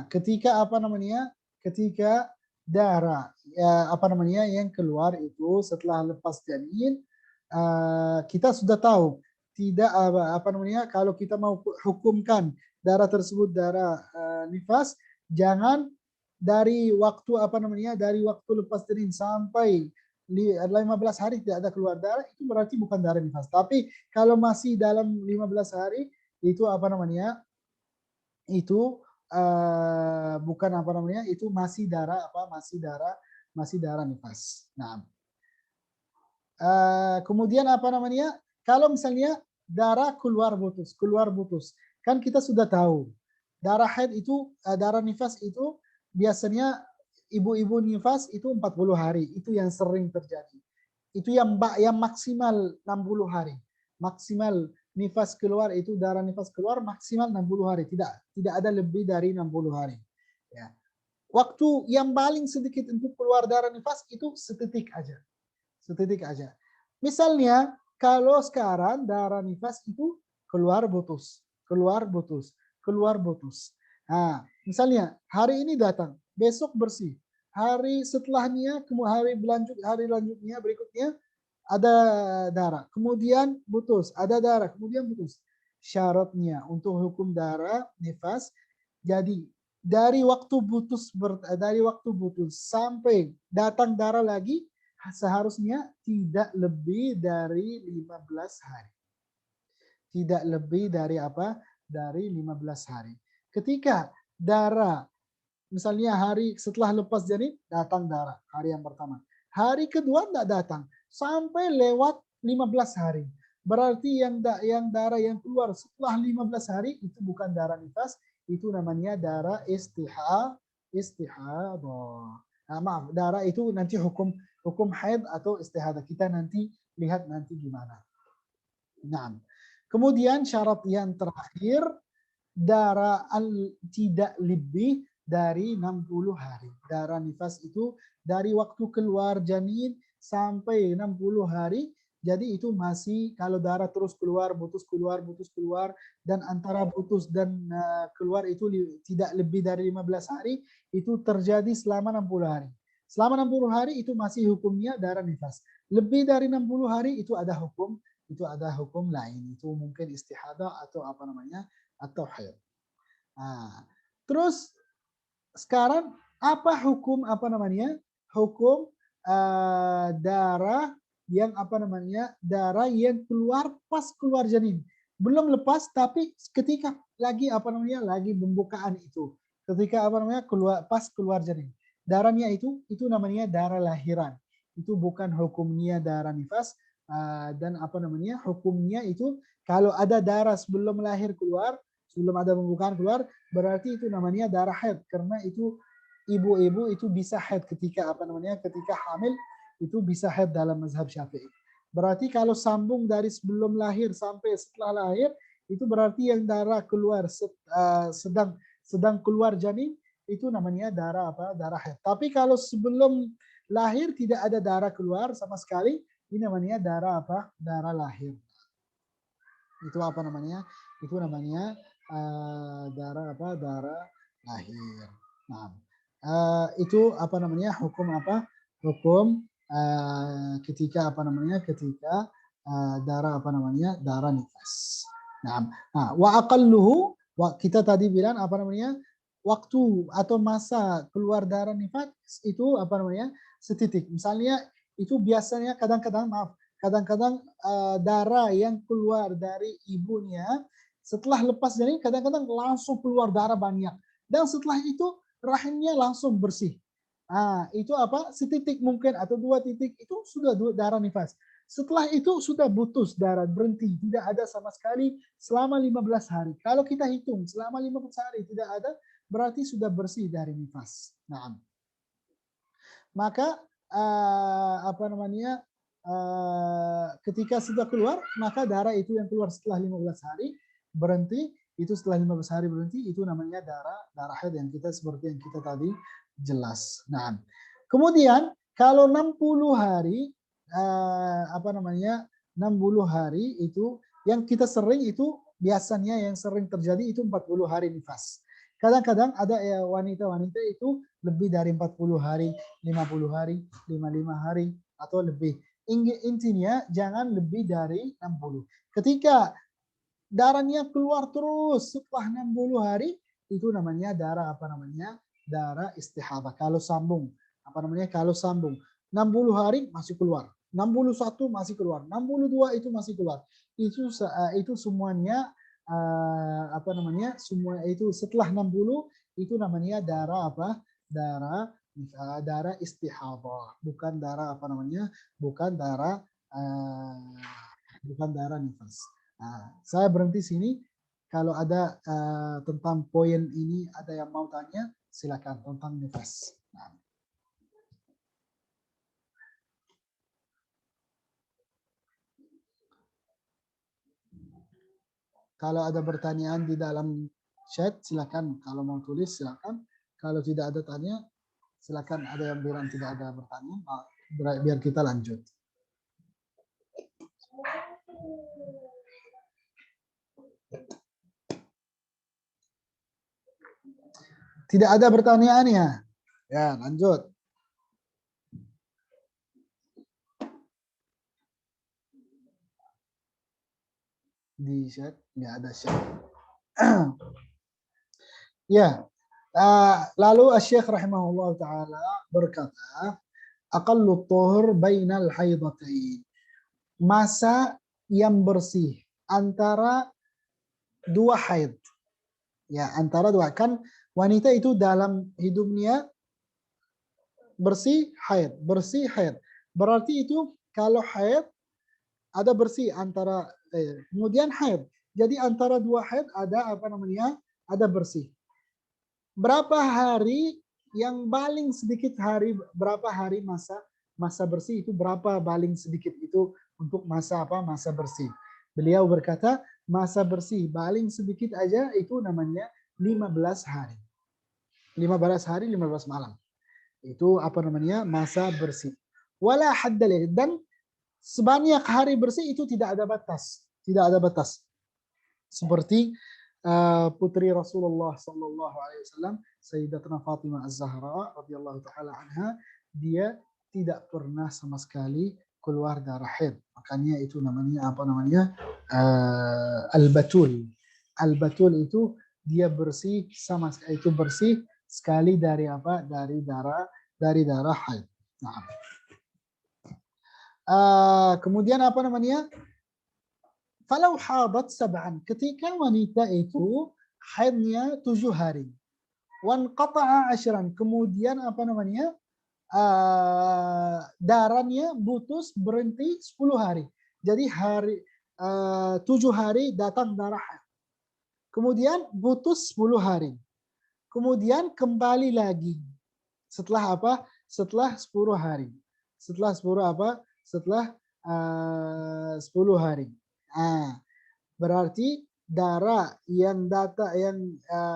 ketika apa namanya? Ketika darah ya, apa namanya yang keluar itu setelah lepas janin, kita sudah tahu tidak apa namanya kalau kita mau hukumkan darah tersebut darah nifas, jangan dari waktu apa namanya dari waktu lepas janin sampai 15 hari tidak ada keluar darah, itu berarti bukan darah nifas. Tapi kalau masih dalam 15 hari itu apa namanya itu bukan apa namanya itu masih darah apa masih darah nifas. Nah, kemudian apa namanya kalau misalnya darah keluar putus kan kita sudah tahu darah haid itu darah nifas itu biasanya ibu-ibu nifas itu 40 hari, itu yang sering terjadi. Itu yang maksimal 60 hari. Maksimal nifas keluar itu darah nifas keluar maksimal 60 hari, tidak ada lebih dari 60 hari. Ya. Waktu yang paling sedikit untuk keluar darah nifas itu sedetik aja. Sedetik aja. Misalnya kalau sekarang darah nifas itu keluar putus. Nah, misalnya hari ini datang, besok bersih. Hari setelahnya, hari lanjutnya berikutnya ada darah, kemudian putus, ada darah, kemudian putus. Syaratnya untuk hukum darah nifas, jadi dari waktu putus sampai datang darah lagi seharusnya tidak lebih dari 15 hari. Tidak lebih dari apa? Dari 15 hari. Ketika darah, misalnya hari setelah lepas janin, datang darah, hari yang pertama. Hari kedua tidak datang, sampai lewat 15 hari. Berarti yang darah yang keluar setelah 15 hari, itu bukan darah nifas, itu namanya darah istihadah. Nah, maaf, darah itu nanti hukum haid atau istihadah. Kita nanti lihat nanti gimana. Nah, kemudian syarat yang terakhir, darah tidak lebih dari 60 hari. Darah nifas itu dari waktu keluar janin sampai 60 hari. Jadi itu masih kalau darah terus keluar, putus keluar, dan antara putus dan keluar itu tidak lebih dari 15 hari, itu terjadi selama 60 hari. Selama 60 hari itu masih hukumnya darah nifas. Lebih dari 60 hari itu ada hukum lain. Itu mungkin istihadah atau apa namanya? Atau haid. Nah, terus sekarang apa hukum apa namanya? Hukum darah yang apa namanya? Darah yang keluar pas keluar janin. Belum lepas tapi ketika lagi apa namanya? Lagi pembukaan itu. Ketika apa namanya? Pas keluar janin. Darahnya itu namanya darah lahiran. Itu bukan hukumnya darah nifas, dan apa namanya? Hukumnya itu kalau ada darah sebelum lahir keluar, sebelum ada pembukaan keluar, berarti itu namanya darah haid, karena itu ibu-ibu itu bisa haid ketika apa namanya? Ketika hamil itu bisa haid dalam mazhab Syafi'i. Berarti kalau sambung dari sebelum lahir sampai setelah lahir, itu berarti yang darah keluar sedang keluar janin, itu namanya darah apa? Darah haid. Tapi kalau sebelum lahir tidak ada darah keluar sama sekali, ini namanya darah apa? Darah lahir. Itu apa namanya? Itu namanya darah apa? Darah lahir. Nah, itu apa namanya? Hukum apa? Hukum ketika apa namanya? Ketika darah apa namanya? Darah nifas. Nah, wa aqalluhu, kita tadi bilang apa namanya? Waktu atau masa keluar darah nifas itu apa namanya? Setitik. Misalnya itu biasanya kadang-kadang darah yang keluar dari ibunya setelah lepas janin kadang-kadang langsung keluar darah banyak, dan setelah itu rahimnya langsung bersih. Itu apa? Setitik mungkin atau 2 titik itu sudah darah nifas. Setelah itu sudah putus darah, berhenti, tidak ada sama sekali selama 15 hari. Kalau kita hitung selama 15 hari tidak ada, berarti sudah bersih dari nifas. Nah, maka apa namanya? Ketika sudah keluar, maka darah itu yang keluar setelah 15 hari berhenti, itu setelah 15 hari berhenti, itu namanya darah haid yang kita seperti yang kita tadi jelas. Nah, kemudian kalau 60 hari apa namanya? 60 hari itu yang kita sering itu biasanya yang sering terjadi itu 40 hari nifas. Kadang-kadang ada ya wanita-wanita itu lebih dari 40 hari, 50 hari, 55 hari atau lebih. Intinya jangan lebih dari 60. Ketika darahnya keluar terus setelah 60 hari, itu namanya darah apa namanya? Darah istihadah. Kalau sambung, apa namanya? Kalau sambung 60 hari masih keluar, 61 masih keluar, 62 itu masih keluar. Itu semuanya apa namanya? Semua itu setelah 60 itu namanya darah apa? Darah istihadah, bukan darah apa namanya? Bukan darah nifas. Saya berhenti sini. Kalau ada tentang poin ini ada yang mau tanya, silakan tentang nifas. Kalau ada pertanyaan di dalam chat, silakan. Kalau mau tulis, silakan. Kalau tidak ada tanya, silakan. Ada yang bilang tidak ada pertanyaan, biar kita lanjut. Tidak ada pertanyaannya. Ya, lanjut. Di chat nggak ada chat. Ya, lalu Asy-Syaikh rahimahullah taala berkata, aqallu tuhur bainal haidatain. Masa yang bersih antara 2 haid. Ya, antara 2. Kan wanita itu dalam hidupnya bersih haid. Berarti itu kalau haid ada bersih antara kemudian haid. Jadi antara 2 haid ada apa namanya? Ada bersih. Berapa hari yang paling sedikit hari, berapa hari masa bersih itu, berapa paling sedikit itu untuk masa apa? Masa bersih. Beliau berkata, masa bersih paling sedikit aja itu namanya 15 hari. 15 hari, 15 malam. Itu apa namanya? Masa bersih. Wala haddal, dan sebanyak hari bersih itu tidak ada batas. Tidak ada batas. Seperti putri Rasulullah sallallahu alaihi wasallam, Sayyidatuna Fatimah Az-Zahra radhiyallahu taala anha, dia tidak pernah sama sekali keluar darah haid. Makanya itu namanya apa namanya? Al-Batul. Al-Batul itu dia bersih sama sekali, itu bersih sekali dari apa? Dari darah haid. Nah. Kemudian apa namanya? Falau hadat sab'an, ketika wanita itu haidnya 7 hari. Wan qata'a 10, kemudian apa namanya? Darahnya putus berhenti 10 hari. Jadi 7 hari datang darah haid. Kemudian putus 10 hari. Kemudian kembali lagi. Setelah apa? Setelah 10 hari. Setelah 10 apa? Setelah 10 hari. Berarti darah yang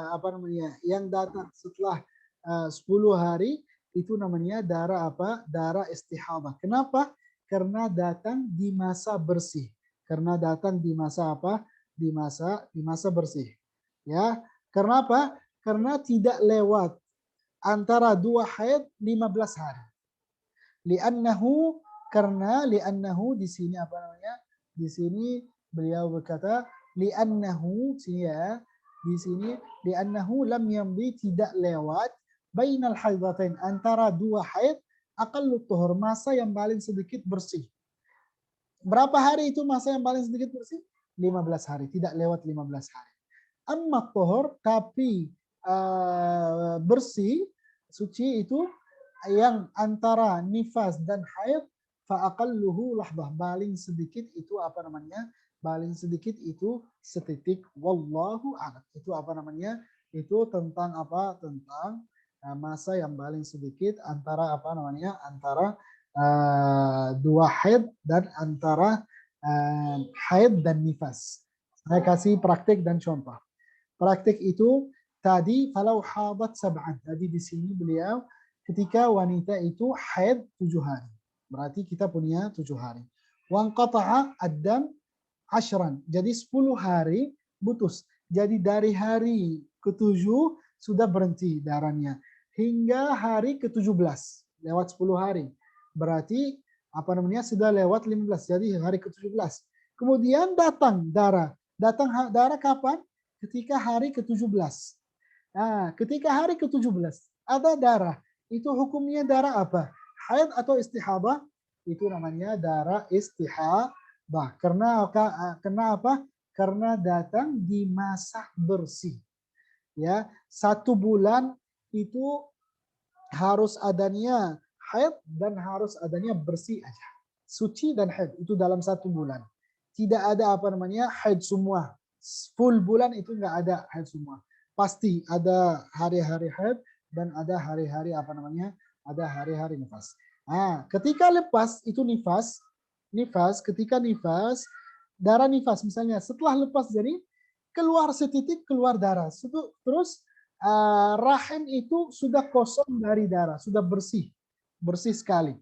apa namanya? Yang datang setelah 10 hari itu namanya darah apa? Darah istihadah. Kenapa? Karena datang di masa bersih. Karena datang di masa apa? Di masa bersih. Ya. Kenapa? Karena tidak lewat antara 2 haid 15 hari. Li'annahu, karena li'annahu di sini apa namanya? Di sini beliau berkata li'annahu, sini ya. Di sini li'annahu lam yamdi, tidak lewat bainal haidatain, antara dua haid, aqallut tuhur, masa yang paling sedikit bersih. Berapa hari itu masa yang paling sedikit bersih? 15 hari, tidak lewat 15 hari. Amma tuhur, tapi bersih, suci itu yang antara nifas dan haid, fa'aqalluhu lahdah, paling sedikit itu apa namanya? Paling sedikit itu setitik. Wallahu a'lam. Itu apa namanya? Itu tentang apa? Tentang masa yang paling sedikit antara apa namanya? Antara dua haid dan antara haid dan nifas. Saya kasih praktik dan contoh. Praktik itu tadi falau hadat sab'an. Tadi di sini beliau ketika wanita itu haid 7 hari. Berarti kita punya 7 hari. Wanqata'a ad-dam 10. Jadi 10 hari putus. Jadi dari hari ke-7 sudah berhenti darahnya hingga hari ke-17. Lewat 10 hari. Berarti apa namanya sudah lewat 15. Jadi hari ke-17. Kemudian datang darah. Datang darah kapan? Ketika hari ke-17. Nah, ketika hari ke-17 ada darah. Itu hukumnya darah apa? Haid atau istihadah? Itu namanya darah istihadah. Karena apa? Karena datang di masa bersih. Ya, 1 bulan itu harus adanya haid dan harus adanya bersih aja. Suci dan haid itu dalam 1 bulan. Tidak ada apa namanya haid semua. Full bulan itu nggak ada haid semua. Pasti ada hari-hari haid dan ada hari-hari apa namanya? Ada hari-hari nifas. Nah, ketika lepas itu nifas, ketika nifas, darah nifas misalnya setelah lepas jadi keluar setitik, keluar darah. Terus rahim itu sudah kosong dari darah, sudah bersih sekali.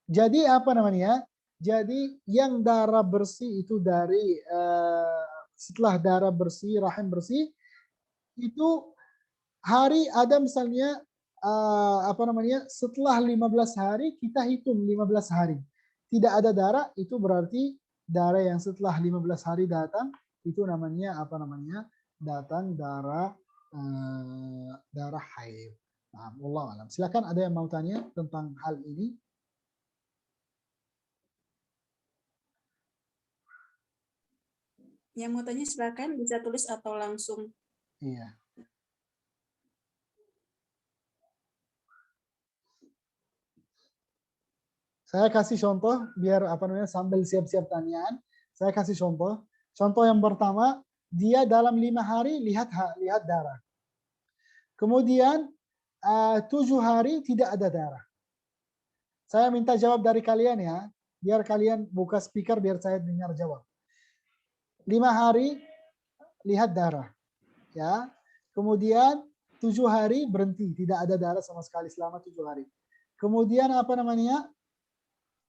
Jadi apa namanya? Jadi yang darah bersih itu dari setelah darah bersih, rahim bersih, itu hari ada misalnya apa namanya? Setelah 15 hari kita hitung 15 hari. Tidak ada darah, itu berarti darah yang setelah 15 hari datang itu namanya apa namanya? Datang darah haid. Nah, wallahu alam. Silakan ada yang mau tanya tentang hal ini? Yang mau tanya silakan, bisa tulis atau langsung. Iya. Saya kasih contoh biar apa namanya sambil siap-siap tanyaan. Saya kasih contoh. Contoh yang pertama, dia dalam 5 hari lihat darah. Kemudian 7 hari tidak ada darah. Saya minta jawab dari kalian ya, biar kalian buka speaker biar saya dengar jawab. 5 hari lihat darah, ya. Kemudian 7 hari berhenti, tidak ada darah sama sekali selama 7 hari. Kemudian apa namanya?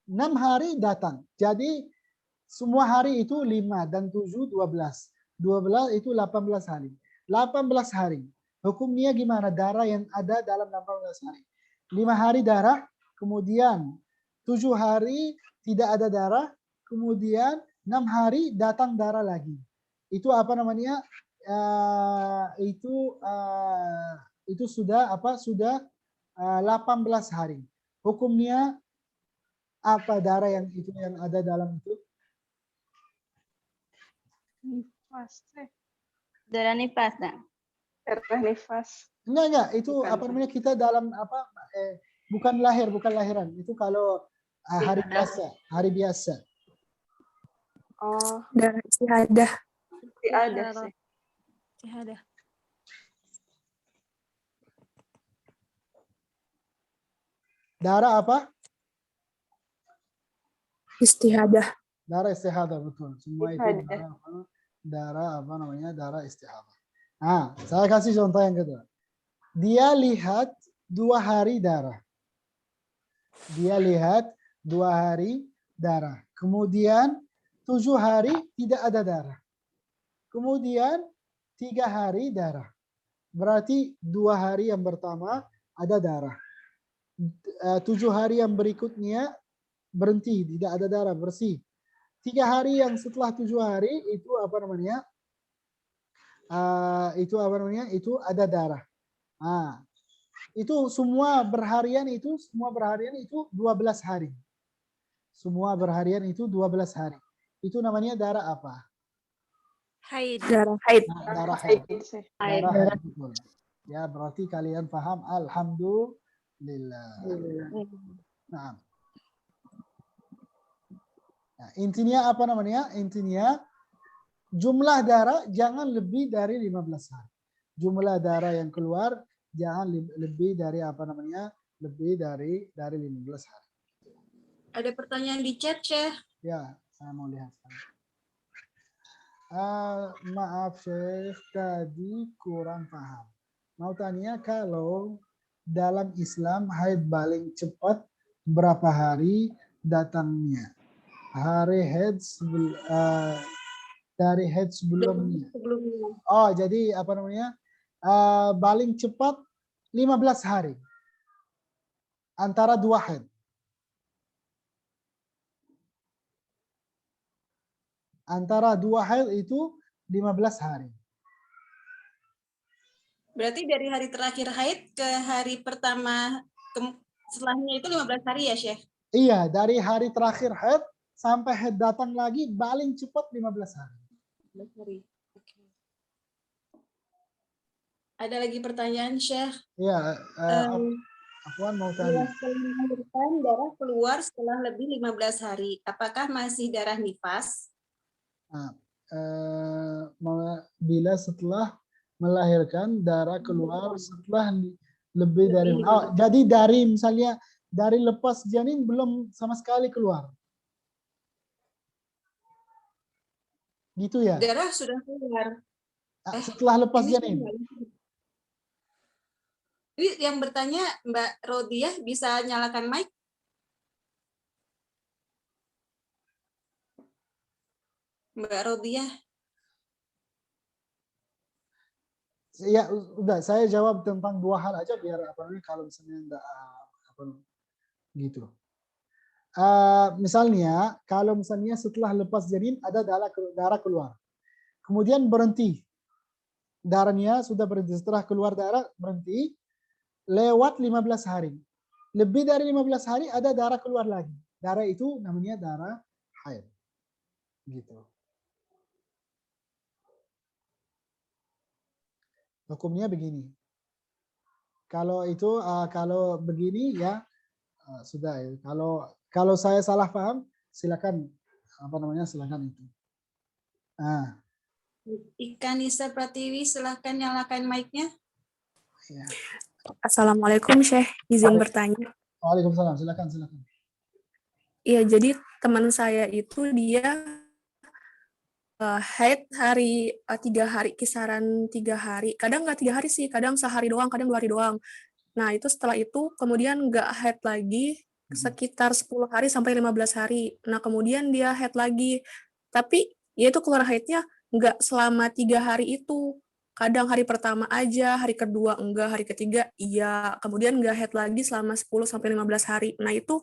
6 hari datang. Jadi semua hari itu 5 dan 7 12. 12 itu 18 hari. 18 hari. Hukumnya gimana? Darah yang ada dalam 18 hari. 5 hari darah, kemudian 7 hari tidak ada darah, kemudian 6 hari datang darah lagi. Itu apa namanya? Itu sudah apa? Sudah 18 hari. Hukumnya apa darah yang itu yang ada dalam itu? Nifas. Darah nifas, nah. Darah nifas. Enggak, itu Bukan. apa namanya kita dalam apa? Bukan lahiran. Itu kalau hari biasa. Oh, Darah istihadah. ada sih. Istihadah. Darah apa? Istihadah. Darah istihadah, betul. Semua itu darah apa namanya? Darah istihadah. Nah, saya kasih contoh yang kedua. Dia lihat 2 hari darah. Dia lihat 2 hari darah. Kemudian 7 hari tidak ada darah. Kemudian 3 hari darah. Berarti 2 hari yang pertama ada darah. 7 hari yang berikutnya berhenti, tidak ada darah, bersih. 3 hari yang setelah 7 hari itu apa namanya? Itu ada darah. Nah, itu semua berharian itu 12 hari. Semua berharian itu 12 hari. Itu namanya darah apa? Haid. Darah haid. Nah, darah haid. Syekh. Darah haid, betul. Ya, berarti kalian paham. Alhamdulillah. Nah, intinya apa namanya? Intinya jumlah darah jangan lebih dari 15 hari. Jumlah darah yang keluar jangan lebih dari apa namanya? Lebih dari 15 hari. Ada pertanyaan di chat, Syekh. Ya, saya mau lihat. Maaf Syekh, tadi kurang paham. Mau tanya kalau dalam Islam haid paling cepat berapa hari datangnya? Hari haid dari haid sebelumnya. Oh, jadi apa namanya? Paling cepat 15 hari. Antara 2 haid. Antara 2 haid itu 15 hari. Berarti dari hari terakhir haid ke hari pertama setelahnya itu 15 hari ya, Syekh? Iya, dari hari terakhir haid sampai haid datang lagi paling cepat 15 hari. 15 hari. Oke. Ada lagi pertanyaan, Syekh? Iya, Afwan mau tanya. Setelah melahirkan, darah keluar setelah lebih 15 hari. Apakah masih darah nifas? Nah, bila setelah melahirkan darah keluar setelah lebih dari jadi dari misalnya dari lepas janin belum sama sekali keluar. Gitu ya? Darah sudah keluar. Setelah lepas janin. Ini yang bertanya Mbak Rodiah, bisa nyalakan mic? Mbak Rodiah. Ya, udah saya jawab tentang 2 hal aja biar apa namanya kalau misalnya enggak gitu. Misalnya kalau misalnya setelah lepas janin ada darah keluar. Kemudian berhenti. Darahnya sudah berhenti, setelah keluar darah berhenti lewat 15 hari. Lebih dari 15 hari ada darah keluar lagi. Darah itu namanya darah haid. Gitu. Hukumnya begini. Kalau itu kalau begini ya sudah ya. Kalau saya salah paham silakan silakan itu. Ika Nisa Pratiwi, silahkan nyalakan mic-nya. Ya. Assalamualaikum Syekh, izin bertanya. Waalaikumsalam, silakan. Iya, jadi teman saya itu dia haid hari 3 hari, kisaran 3 hari. Kadang nggak 3 hari sih, kadang sehari doang, kadang 2 hari doang. Nah, itu setelah itu kemudian nggak haid lagi sekitar 10 hari sampai 15 hari. Nah, kemudian dia haid lagi. Tapi ya itu keluar haidnya nggak selama 3 hari itu. Kadang hari pertama aja, hari kedua enggak, hari ketiga iya. Kemudian nggak haid lagi selama 10 sampai 15 hari. Nah, itu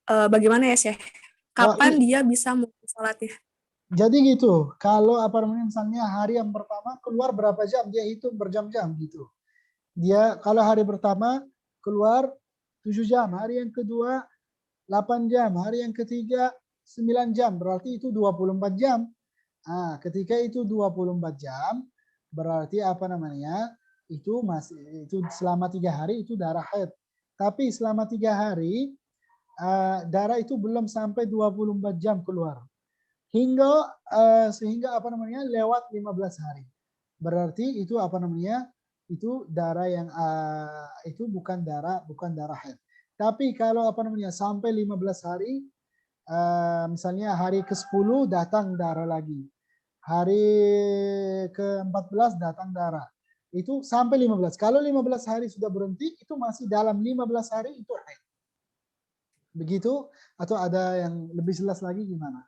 bagaimana ya, Syekh? Kapan dia bisa mulai sholatnya? Jadi gitu, kalau misalnya hari yang pertama keluar berapa jam, dia hitung berjam-jam gitu. Dia kalau hari pertama keluar 7 jam, hari yang kedua 8 jam, hari yang ketiga 9 jam, berarti itu 24 jam. Ketika itu 24 jam, berarti itu selama 3 hari itu darah haid. Tapi selama 3 hari darah itu belum sampai 24 jam keluar. Sehingga lewat 15 hari. Berarti itu itu darah yang itu bukan darah haid. Tapi kalau sampai 15 hari misalnya hari ke-10 datang darah lagi. Hari ke-14 datang darah. Itu sampai 15. Kalau 15 hari sudah berhenti, itu masih dalam 15 hari itu haid. Begitu atau ada yang lebih jelas lagi gimana?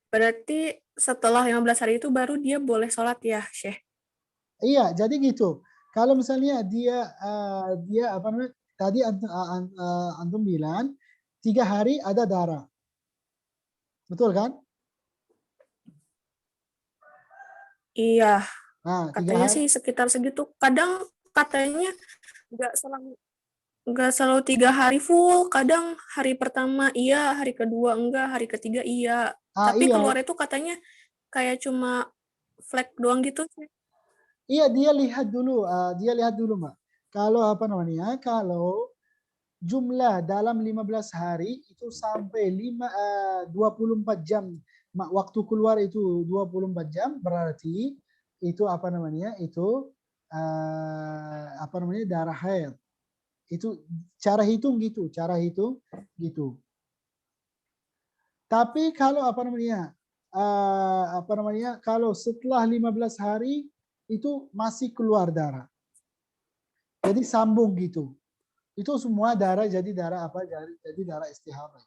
Berarti setelah 15 hari itu baru dia boleh sholat ya, Syekh? Iya, jadi gitu. Kalau misalnya dia apa namanya? Tadi antum bilang 3 hari ada darah. Betul kan? Iya, Nah, 3 katanya hari. sih sekitar segitu. Kadang katanya nggak selalu 3 hari full. Kadang hari pertama iya, hari kedua enggak, hari ketiga iya. Tapi Iya. keluar itu katanya kayak cuma flek doang gitu sih. Iya, dia lihat dulu, Mbak. Kalau apa namanya? Kalau jumlah dalam 15 hari itu sampai 24 jam, waktu keluar itu 24 jam, berarti itu apa namanya? Itu apa namanya? Darah haid. Itu cara hitung gitu. Tapi kalau apa namanya? Kalau setelah 15 hari itu masih keluar darah. Jadi sambung gitu. Itu semua darah jadi darah apa? Jadi darah istihadah.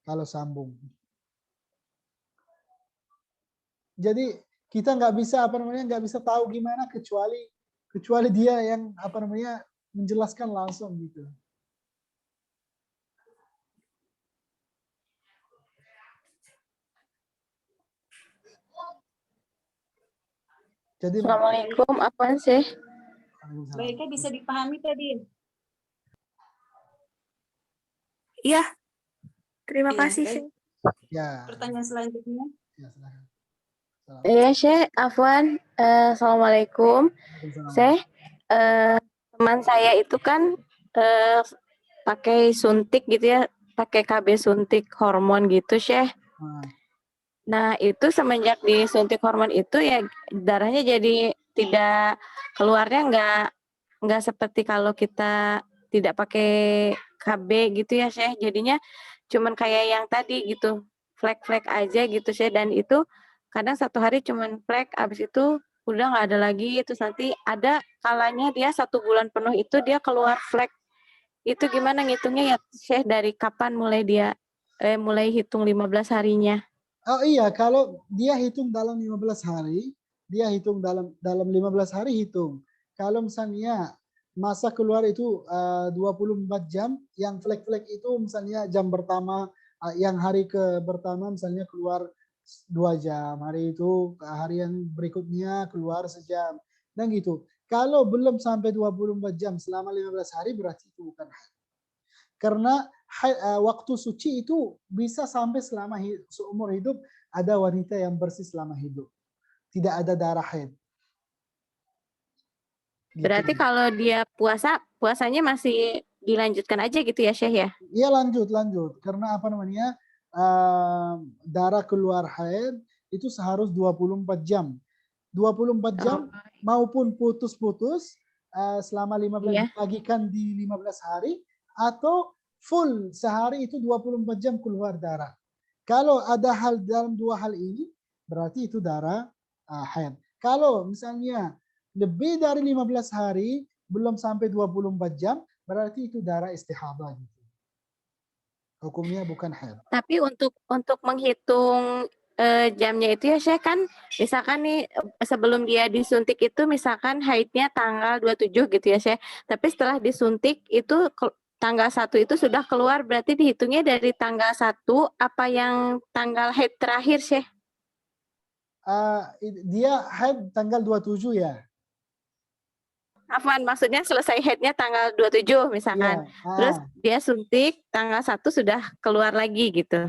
Kalau sambung. Jadi kita nggak bisa nggak bisa tahu gimana kecuali dia yang menjelaskan langsung gitu. Jadi Assalamualaikum, apaan sih? Baiknya bisa dipahami tadi. Iya. Terima Iya, kasih baik. sih. Ya. Pertanyaan selanjutnya. Ya, silakan. Iya, Syekh, Afwan. Assalamualaikum. Syekh, teman saya itu kan pakai suntik gitu ya, pakai KB suntik hormon gitu, Syekh. Nah, itu semenjak disuntik hormon itu ya darahnya jadi tidak keluarnya nggak seperti kalau kita tidak pakai KB gitu ya, Syekh. Jadinya cuman kayak yang tadi gitu, flek-flek aja gitu, Syekh. Dan itu kadang 1 hari cuman flek, abis itu udah nggak ada lagi. Terus nanti ada kalanya dia 1 bulan penuh itu dia keluar flek. Itu gimana ngitungnya ya, Syekh, dari kapan mulai mulai hitung 15 harinya? Oh iya, kalau dia hitung dalam 15 hari, dia hitung dalam 15 hari hitung. Kalau misalnya masa keluar itu 24 jam, yang flek-flek itu misalnya jam pertama, yang hari pertama misalnya keluar 2 jam, hari yang berikutnya keluar sejam, dan gitu. Kalau belum sampai 24 jam selama 15 hari berarti itu bukan haid. Karena waktu suci itu bisa sampai seumur hidup, ada wanita yang bersih selama hidup. Tidak ada darah haid. Gitu. Berarti kalau dia puasanya masih dilanjutkan aja gitu ya, Syekh ya? Iya, lanjut. Karena apa namanya? Darah keluar haid itu seharus 24 jam. 24 jam maupun putus-putus selama 15 dibagikan di 15 hari atau full sehari itu 24 jam keluar darah. Kalau ada hal dalam 2 hal ini berarti itu darah haid. Kalau misalnya lebih dari 15 hari belum sampai 24 jam berarti itu darah istihadah gitu. Hukumnya bukan haid. Tapi untuk menghitung jamnya itu ya, Syekh, kan misalkan nih sebelum dia disuntik itu misalkan haidnya tanggal 27 gitu ya, Syekh. Tapi setelah disuntik itu tanggal 1 itu sudah keluar, berarti dihitungnya dari tanggal 1 apa yang tanggal haid terakhir, Syekh? Dia haid tanggal 27 ya. Afwan, maksudnya selesai haidnya tanggal 27 misalkan. Ya. Terus dia suntik tanggal 1 sudah keluar lagi gitu.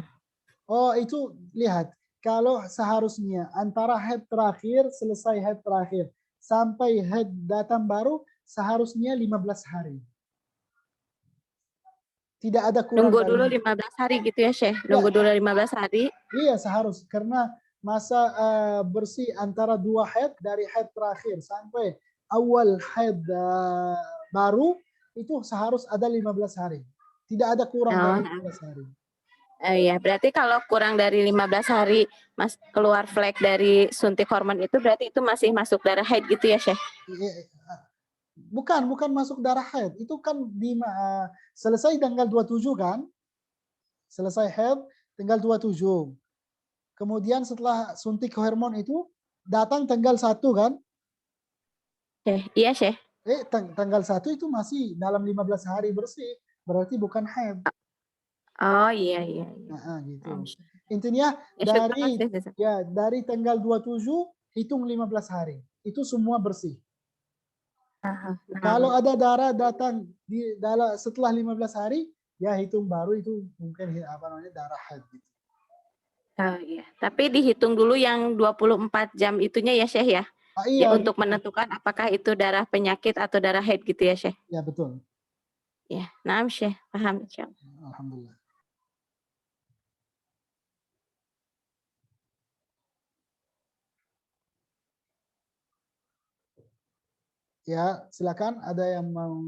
Oh, itu lihat. Kalau seharusnya antara haid terakhir, selesai haid terakhir, sampai haid datang baru, seharusnya 15 hari. Tidak ada kurang. Nunggu dulu 15 hari gitu ya, Syekh? Nunggu dulu 15 hari? Iya, seharus. Karena masa bersih antara 2 haid, dari haid terakhir sampai awal haid baru, itu seharus ada 15 hari. Tidak ada kurang dari 15 hari. Iya, berarti kalau kurang dari 15 hari keluar flek dari suntik hormon itu berarti itu masih masuk darah haid gitu ya, Syekh? Bukan masuk darah haid. Itu kan selesai tanggal 27 kan? Selesai haid tanggal 27. Kemudian setelah suntik hormon itu datang tanggal 1 kan? Syekh. Iya, Syekh. Tanggal 1 itu masih dalam 15 hari bersih, berarti bukan haid. Oh, iya. Gitu. Intinya dari tanggal 27 hitung 15 hari. Itu semua bersih. Kalau ada darah datang setelah 15 hari, ya hitung baru itu mungkin darah haid gitu. Oh iya, tapi dihitung dulu yang 24 jam itunya ya, Syekh ya? Iya. Untuk menentukan apakah itu darah penyakit atau darah haid gitu ya, Syekh? Ya, betul. Ya, naam, Syekh. Paham, insyaallah. Alhamdulillah. Ya, silakan ada yang mau.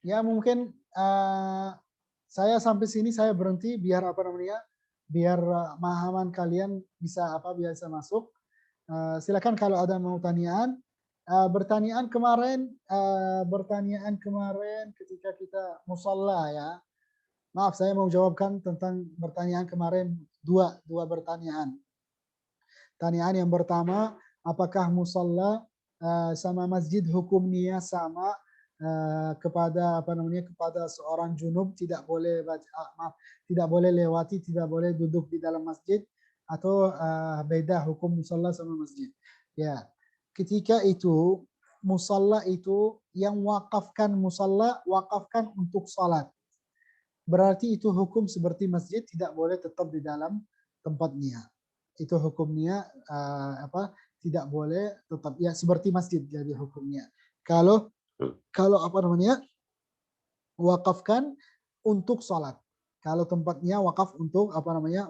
Ya, mungkin saya sampai sini saya berhenti biar biar pemahaman kalian bisa biasa masuk. Silakan kalau ada mau tanyaan. Bertanyaan kemarin ketika kita musalla ya. Maaf, saya mau jawabkan tentang pertanyaan kemarin dua pertanyaan. Pertanyaan yang pertama, apakah musalla sama masjid hukumnya sama kepada kepada seorang junub tidak boleh tidak boleh lewati, tidak boleh duduk di dalam masjid, atau beda hukum musalla sama masjid. Ya, ketika itu musalla itu yang wakafkan untuk salat. Berarti itu hukum seperti masjid, tidak boleh tetap di dalam tempatnya. Itu hukumnya tidak boleh tetap ya seperti masjid jadi hukumnya. Kalau wakafkan untuk salat. Kalau tempatnya wakaf untuk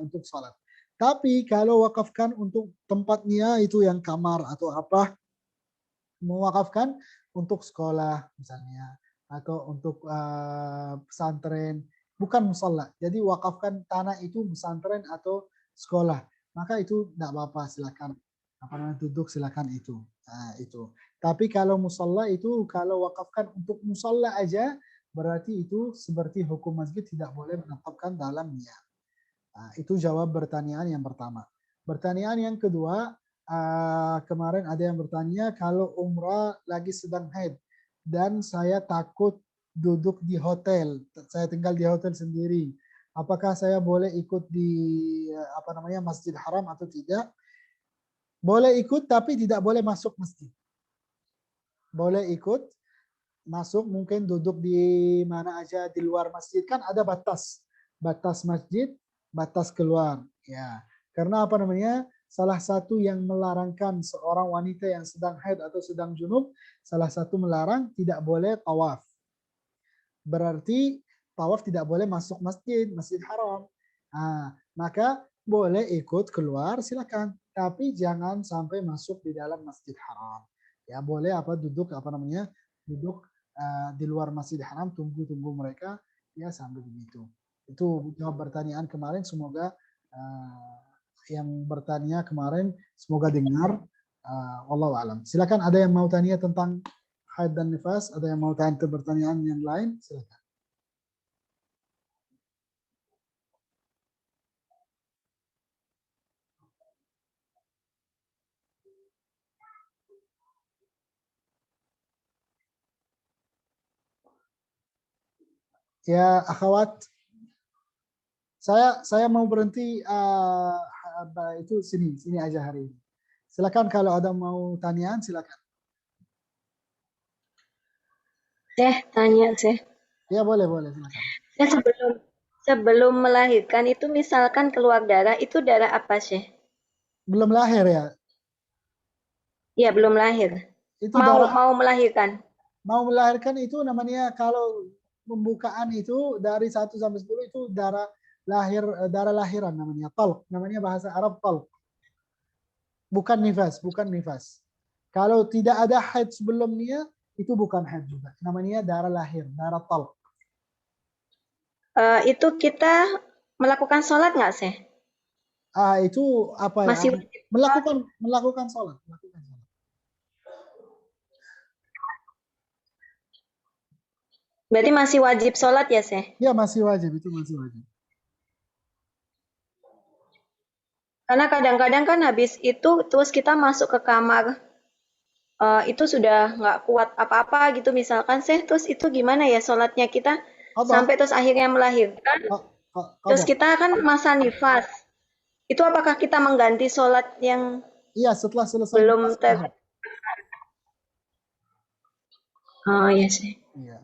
untuk salat. Tapi kalau wakafkan untuk tempatnya itu yang kamar atau mewakafkan untuk sekolah misalnya atau untuk pesantren, bukan musalla. Jadi wakafkan tanah itu pesantren atau sekolah, maka itu tidak apa-apa, silakan duduk, silakan itu. Itu. Tapi kalau musalla itu kalau wakafkan untuk musalla aja, berarti itu seperti hukum masjid, tidak boleh menetapkan dalamnya. Itu jawab pertanyaan yang pertama. Pertanyaan yang kedua, kemarin ada yang bertanya kalau umrah lagi sedang haid dan saya takut duduk di hotel, saya tinggal di hotel sendiri, apakah saya boleh ikut di Masjid Haram atau tidak? Boleh ikut, tapi tidak boleh masuk masjid. Boleh ikut masuk, mungkin duduk di mana aja di luar masjid, kan ada batas masjid, batas keluar ya. Karena salah satu yang melarangkan seorang wanita yang sedang haid atau sedang junub, salah satu melarang tidak boleh tawaf. Berarti tawaf tidak boleh masuk masjid haram. Maka boleh ikut keluar, silakan, tapi jangan sampai masuk di dalam masjid haram. Ya, boleh duduk duduk di luar masjid haram, tunggu mereka ya sampai begitu. Itu jawab pertanyaan kemarin. Semoga yang bertanya kemarin semoga dengar. Wallahu a'lam. Silakan ada yang mau tanya tentang haid dan nifas, ada yang mau tanya pertanyaan yang lain, silakan. Ya, akhwat, saya mau berhenti itu sini aja hari ini. Silakan kalau ada mau tanyaan, silakan. Tanya. Ya, boleh silakan. Sebelum melahirkan itu misalkan keluar darah, itu darah apa, Syekh? Belum lahir ya? Iya, belum lahir. Itu mau melahirkan. Mau melahirkan itu namanya, kalau pembukaan itu dari 1 sampai 10 itu darah lahiran namanya, talq. Namanya bahasa Arab talq. Bukan nifas. Kalau tidak ada haid sebelumnya, itu bukan haid juga. Namanya darah lahir, darah talq. Itu kita melakukan sholat nggak, Syekh? Itu apa ya? Masih melakukan sholat. Berarti masih wajib sholat ya, Syekh? Ya masih wajib, itu masih wajib. Karena kadang-kadang kan habis itu terus kita masuk ke kamar, itu sudah nggak kuat apa-apa gitu misalkan, Syekh, terus itu gimana ya sholatnya kita Qadha. sampai terus akhirnya melahirkan, terus Qadha. kita kan masa nifas. Itu apakah kita mengganti sholat yang Iya, setelah selesai belum nifas, qadha. Oh iya sih. Iya.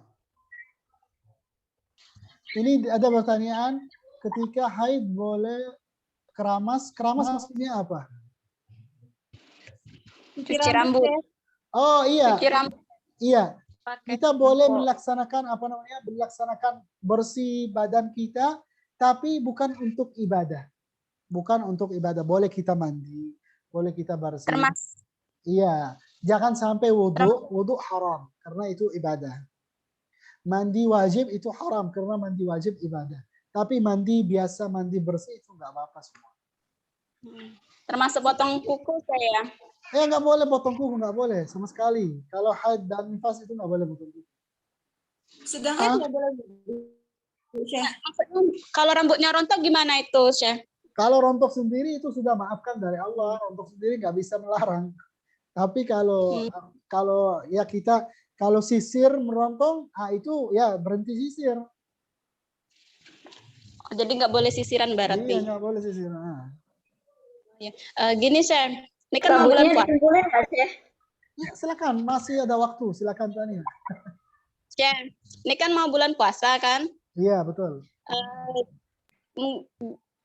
Ini ada pertanyaan, ketika haid boleh keramas? Keramas maksudnya apa? Cuci rambut. Oh iya, Cuci rambut. iya. Pakai Kita boleh sampo. melaksanakan melaksanakan bersih badan kita, tapi bukan untuk ibadah. Bukan untuk ibadah. Boleh kita mandi, boleh kita bersih. Termasuk Iya, jangan sampai wudhu haram karena itu ibadah. Mandi wajib itu haram karena mandi wajib ibadah. Tapi mandi biasa, mandi bersih itu nggak apa-apa semua. termasuk potong kuku saya. Nggak boleh potong kuku, nggak boleh sama sekali. Kalau haid dan nifas itu nggak boleh potong kuku. Sedang Ah? haid nggak boleh. Syekh. Maksudnya kalau rambutnya rontok gimana itu, Syekh? Kalau rontok sendiri itu sudah maafkan dari Allah. Rontok sendiri nggak bisa melarang. Tapi kalau ya kita kalau sisir merontong, itu ya berhenti sisir. Jadi nggak boleh sisiran berarti. Iya, nggak boleh sisir. Gini, Syekh. Ini kan mau bulan Rambutnya puasa. dikumpulin nggak, Syekh? Ya, silakan, masih ada waktu. Silakan tanya. Syekh, ini kan mau bulan puasa kan? Iya, betul.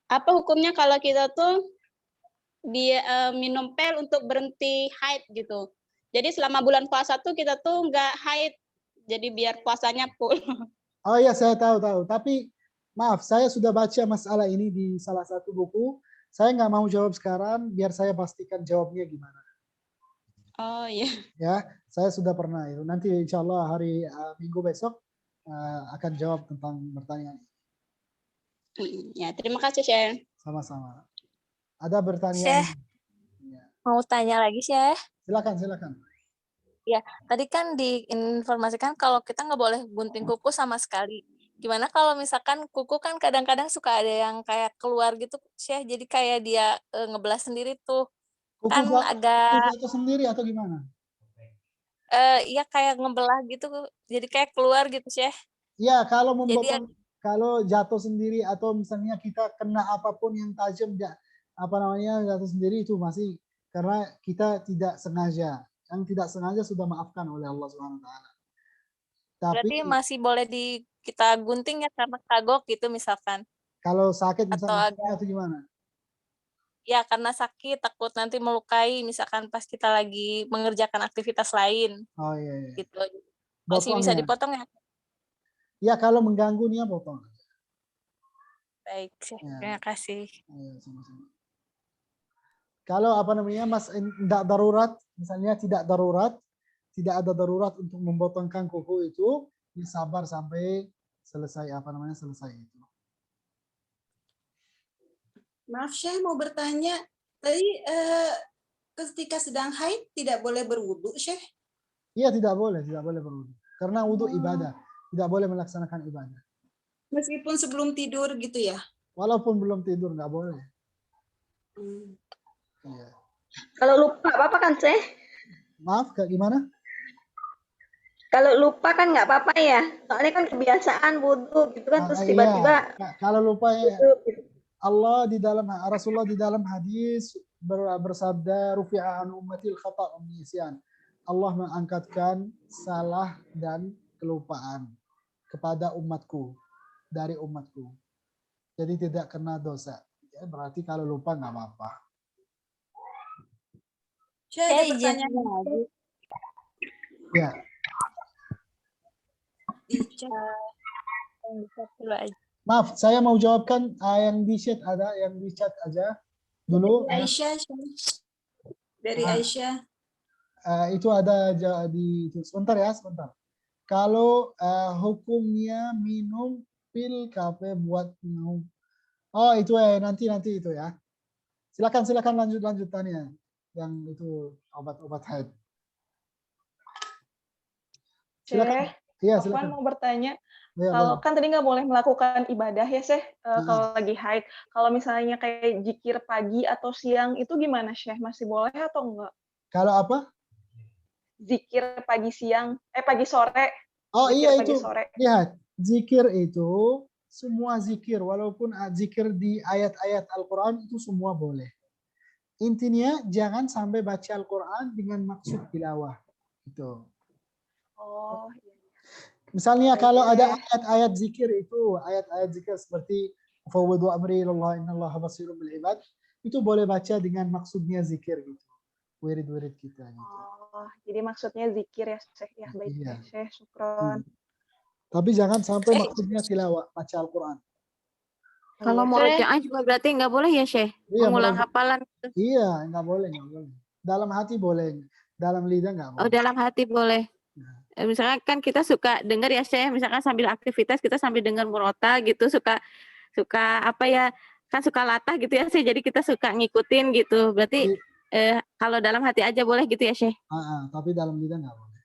Apa hukumnya kalau kita tuh minum pil untuk berhenti haid gitu? Jadi selama bulan puasa tuh kita tuh nggak haid. Jadi biar puasanya full. Oh iya, saya tahu. Tapi maaf, saya sudah baca masalah ini di salah satu buku. Saya nggak mau jawab sekarang, biar saya pastikan jawabnya gimana. Oh iya. Ya, saya sudah pernah itu. Nanti insya Allah hari Minggu besok akan jawab tentang pertanyaan ini. Ya, terima kasih, Syekh. Sama-sama. Ada pertanyaan? Syekh, mau tanya lagi, Syekh. Silakan. Ya, tadi kan diinformasikan kalau kita nggak boleh gunting kuku sama sekali. Gimana kalau misalkan kuku kan kadang-kadang suka ada yang kayak keluar gitu, Syekh. Jadi kayak dia ngebelah sendiri tuh. Kuku Kan agak, jatuh sendiri atau gimana? ya kayak ngebelah gitu. Jadi kayak keluar gitu, Syekh. Ya, kalau Jadi kalau jatuh sendiri atau misalnya kita kena apapun yang tajam, jatuh sendiri itu masih karena kita tidak sengaja. Yang tidak sengaja sudah maafkan oleh Allah Subhanahu wa taala. berarti Tapi masih boleh kita gunting ya karena kagok gitu misalkan. kalau sakit Atau misalnya atau gimana? Ya karena sakit takut nanti melukai misalkan pas kita lagi mengerjakan aktivitas lain. Oh iya. Gitu. Masih Potong bisa ya? dipotong ya? Ya kalau mengganggu nih potong. Baik, Syekh. Ya. Terima kasih. Sama-sama. Kalau Mas tidak darurat, misalnya tidak ada darurat untuk memotongkan kuku itu, sabar sampai selesai selesai itu. Maaf, Syekh, mau bertanya. Tadi ketika sedang haid tidak boleh berwudu, Syekh? Iya, tidak boleh berwudu. Karena wudu ibadah, tidak boleh melaksanakan ibadah. Meskipun sebelum tidur gitu ya? Walaupun belum tidur nggak boleh. Iya. Kalau lupa apa-apa kan, Syekh? Maaf, kayak gimana? Kalau lupa kan nggak apa-apa ya. Soalnya kan kebiasaan wudhu gitu kan, terus tiba-tiba Iya. Kalau lupa ya, gitu. Rasulullah di dalam hadis bersabda, rufi'a an ummatil khata' wa nisyan. Allah mengangkatkan salah dan kelupaan kepada umatku, dari umatku. Jadi tidak kena dosa. Ya, berarti kalau lupa nggak apa-apa. Syekh, ada pertanyaan lagi. Ya. Maaf, saya mau jawabkan yang di chat aja dulu. Aisyah, dari Aisyah. Itu ada di sebentar. Kalau hukumnya minum pil kafe buat minum. Oh, itu ya nanti itu ya. Silakan lanjut tanya yang itu obat-obat haid. Silakan. Iya, Afwan silakan. mau bertanya, Iya, kalau boleh. kan tadi nggak boleh melakukan ibadah ya, Syekh, Nah, kalau lagi haid. Kalau misalnya kayak zikir pagi atau siang itu gimana, Syekh? Masih boleh atau enggak? kalau apa? Zikir pagi siang, pagi sore, Oh zikir iya pagi itu, sore. lihat, zikir itu semua zikir, walaupun zikir di ayat-ayat Al-Quran itu semua boleh. Intinya jangan sampai baca Al-Quran dengan maksud tilawah. Gitu. Oh, iya. Misalnya Baik, kalau ada Syekh. ayat-ayat zikir itu, ayat-ayat zikir seperti fawwidhu amri ilallah innallaha basirun bil ibad, itu boleh baca dengan maksudnya zikir gitu. Wirid-wirid kita gitu. Oh, jadi maksudnya zikir ya, Syekh. Ya, baik Iya. ya, Syekh. Syukron. Tapi jangan sampai maksudnya tilawah, baca Al-Quran. Kalau Iya, Syekh. murojaah juga berarti nggak boleh ya, Syekh? Iya, Mengulang murojaah. hafalan gitu. Iya, nggak boleh, nggak boleh. Dalam hati boleh, dalam lidah nggak Oh, boleh. dalam hati boleh. Misalkan kan kita suka dengar ya, Syekh, misalkan sambil aktivitas kita sambil dengar murota gitu, suka apa ya, kan suka latah gitu ya, Syekh. Jadi kita suka ngikutin gitu. Berarti kalau dalam hati aja boleh gitu ya, Syekh? Tapi dalam lidah nggak boleh.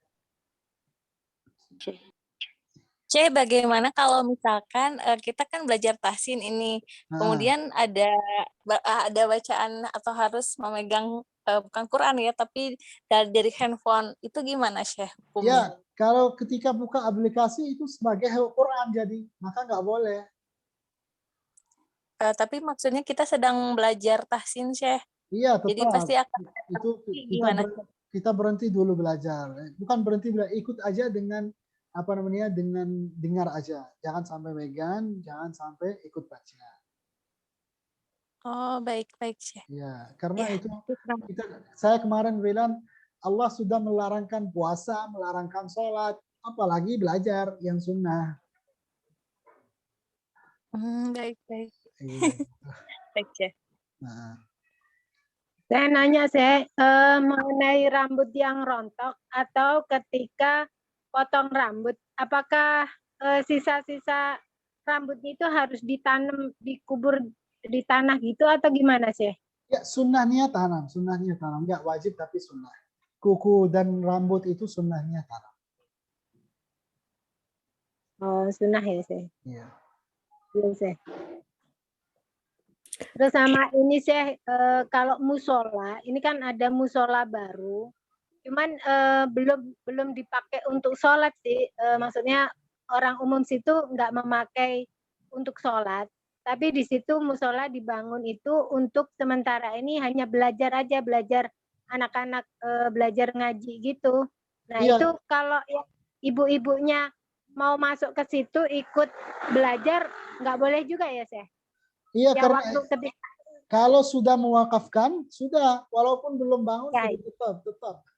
Syekh, bagaimana kalau misalkan kita kan belajar tahsin ini, kemudian ada bacaan atau harus memegang bukan Quran ya, tapi dari handphone, itu gimana, Syekh, hukumnya? Ya, kalau ketika buka aplikasi itu sebagai Quran jadi, maka nggak boleh. Tapi maksudnya kita sedang belajar tahsin, Syekh. Iya, Jadi tetap. pasti akan Itu gimana? kita berhenti dulu belajar. Bukan berhenti belajar, ikut aja dengan apa namanya, dengan dengar aja. Jangan sampai megang, jangan sampai ikut baca. Oh, baik-baik, Syekh. Ya, karena Ya, itu saya kemarin bilang Allah sudah melarangkan puasa, melarangkan sholat, apalagi belajar yang sunnah. Baik-baik. Iya. Baik, Syekh. Nah. Saya nanya, mengenai rambut yang rontok atau ketika potong rambut, apakah sisa-sisa rambutnya itu harus ditanam, dikubur di tanah gitu atau gimana, sih? Ya, sunnahnya tanam, nggak wajib tapi sunnah. Kuku dan rambut itu sunnahnya tanam. Oh, sunnah ya, sih. Iya. Iya, sih. Terus sama ini, sih, kalau musola, ini kan ada musola baru, cuman belum dipakai untuk sholat sih, maksudnya orang umum situ nggak memakai untuk sholat, tapi di situ musola dibangun itu untuk sementara ini hanya belajar aja, belajar anak-anak belajar ngaji gitu. Nah Iya. itu kalau ya, ibu-ibunya mau masuk ke situ ikut belajar nggak boleh juga ya, Syekh? Iya, ya, karena kalau sudah mewakafkan, sudah, walaupun belum bangun, ya,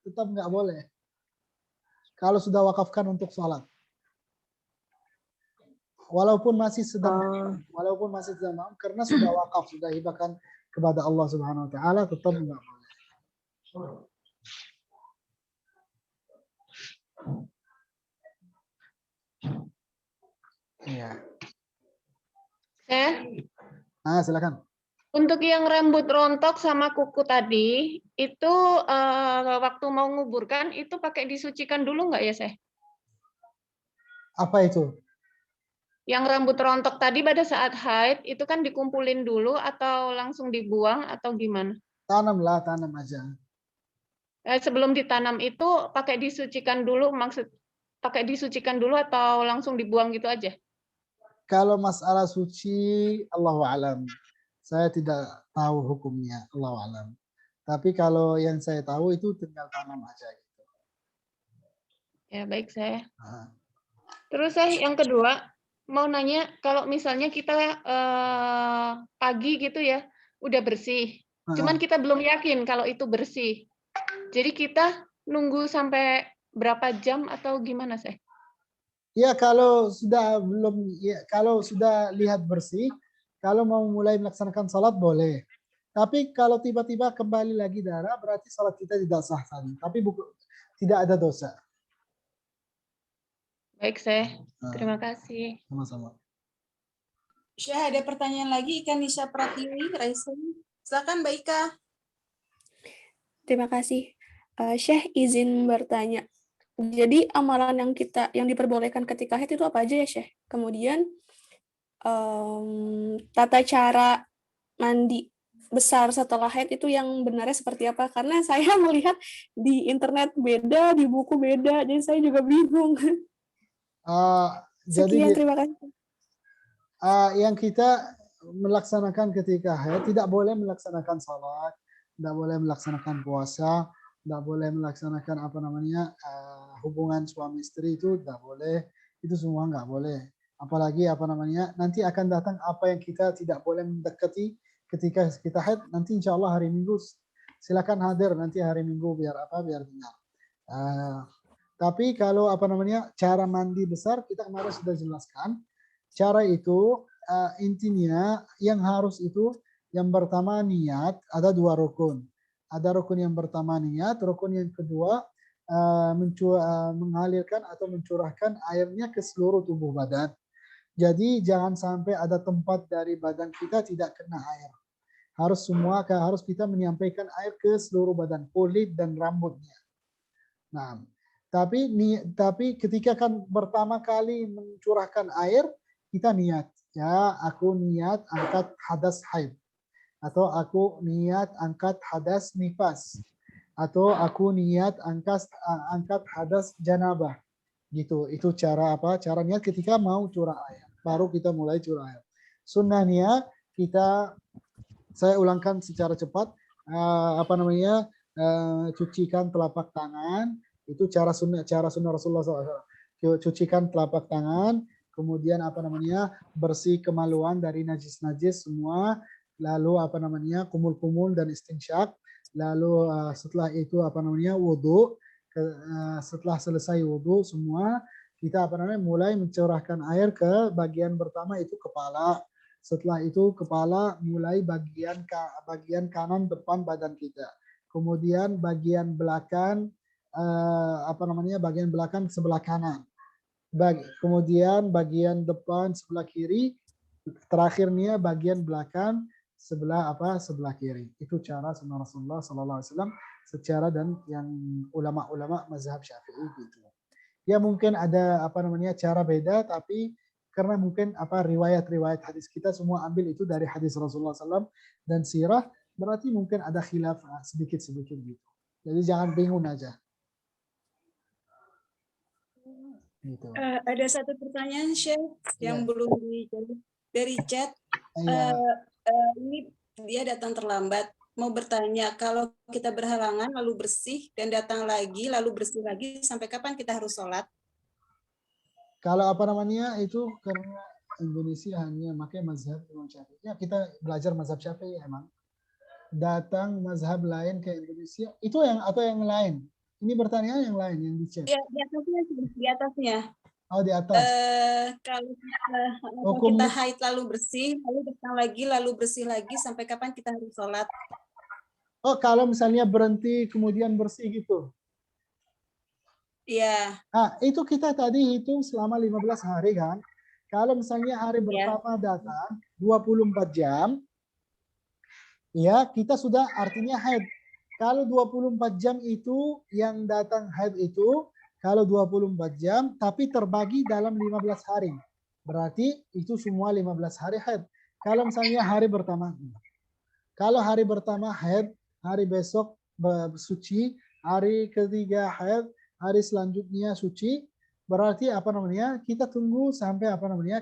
tetap nggak boleh. Kalau sudah wakafkan untuk sholat. Walaupun masih sedang bangun, karena sudah wakaf, sudah hibahkan kepada Allah Subhanahu wa taala, tetap nggak boleh. Iya. Silakan. Untuk yang rambut rontok sama kuku tadi, itu waktu mau nguburkan itu pakai disucikan dulu nggak ya, Syekh? Apa itu? Yang rambut rontok tadi pada saat haid itu kan dikumpulin dulu atau langsung dibuang atau gimana? Tanam aja. Sebelum ditanam itu pakai disucikan dulu, pakai disucikan dulu atau langsung dibuang gitu aja? Kalau masalah suci, Allahu a'lam. Saya tidak tahu hukumnya, Allahu a'lam. Tapi kalau yang saya tahu itu tinggal tanam aja gitu. Ya, baik, saya. Terus saya yang kedua mau nanya, kalau misalnya kita pagi gitu ya, udah bersih. Cuman kita belum yakin kalau itu bersih. Jadi kita nunggu sampai berapa jam atau gimana, Syekh? Ya, kalau sudah lihat bersih, kalau mau mulai melaksanakan salat boleh. Tapi kalau tiba-tiba kembali lagi darah, berarti salat kita tidak sah tadi. Tapi tidak ada dosa. Baik, Syekh. Terima kasih. Sama-sama. Syekh, ada pertanyaan lagi, Ika Nisha Pratiwi, Raisen. Silakan, Mbak Ika. Terima kasih. Syekh izin bertanya. Jadi amalan yang diperbolehkan ketika haid itu apa aja ya, Syekh? Kemudian tata cara mandi besar setelah haid itu yang benarnya seperti apa? Karena saya melihat di internet beda, di buku beda, jadi saya juga bingung. Sekian, terima kasih. Yang kita melaksanakan ketika haid, tidak boleh melaksanakan salat, tidak boleh melaksanakan puasa, tidak boleh melaksanakan hubungan suami istri, itu tidak boleh, itu semua nggak boleh. Apalagi nanti akan datang apa yang kita tidak boleh mendekati ketika kita haid. Nanti insya Allah hari Minggu silakan hadir nanti hari Minggu biar dengar. Tapi kalau cara mandi besar kita kemarin sudah jelaskan. Cara itu intinya yang harus itu yang pertama niat, ada 2 rukun. Ada rukun yang pertama niat, rukun yang kedua mengalirkan atau mencurahkan airnya ke seluruh tubuh badan. Jadi jangan sampai ada tempat dari badan kita tidak kena air. Harus kita menyampaikan air ke seluruh badan, kulit dan rambutnya. Nah, tapi ketika kan pertama kali mencurahkan air, kita niat, ya aku niat angkat hadas haid, atau aku niat angkat hadas nifas, atau aku niat angkat hadas janabah, gitu. Itu cara cara niat ketika mau curah air, baru kita mulai curah air. Sunnahnya saya ulangkan secara cepat, cucikan telapak tangan, itu cara sunnah Rasulullah SAW. Cucikan telapak tangan, kemudian bersih kemaluan dari najis-najis semua, lalu kumul-kumul dan istinsyak, lalu setelah itu wudu. Setelah selesai wudu semua, kita mulai mencurahkan air ke bagian pertama itu kepala. Setelah itu kepala mulai bagian kanan depan badan kita. Kemudian bagian belakang bagian belakang sebelah kanan. Kemudian bagian depan sebelah kiri, terakhirnya bagian belakang sebelah kiri. Itu cara sunnah Rasulullah SAW secara dan yang ulama-ulama mazhab Syafi'i gitu. Ya mungkin ada cara beda, tapi karena mungkin riwayat-riwayat hadis kita semua ambil itu dari hadis Rasulullah SAW dan sirah, berarti mungkin ada khilaf sedikit-sedikit gitu. Jadi jangan bingung aja. Gitu. Ada satu pertanyaan, Syekh, yang belum dijawab dari chat. Ini dia datang terlambat. Mau bertanya, kalau kita berhalangan lalu bersih dan datang lagi lalu bersih lagi, sampai kapan kita harus sholat? Kalau itu karena Indonesia hanya pakai mazhab Imam Syafi'i. Ya, kita belajar mazhab Syafi'i emang. Datang mazhab lain ke Indonesia, itu atau yang lain? Ini pertanyaan yang lain yang dicek. Ya, di atasnya. Oh, di atas. Kalau kita haid lalu bersih, lalu datang lagi, lalu bersih lagi, sampai kapan kita harus sholat? Oh, kalau misalnya berhenti kemudian bersih gitu. Iya. Nah, itu kita tadi hitung selama 15 hari kan. Kalau misalnya hari pertama datang 24 jam, ya kita sudah artinya haid. Kalau 24 jam itu yang datang haid itu, kalau 24 jam tapi terbagi dalam 15 hari. Berarti itu semua 15 hari haid. Kalau misalnya hari pertama. Kalau hari pertama haid, hari besok suci, hari ketiga haid, hari selanjutnya suci, berarti kita tunggu sampai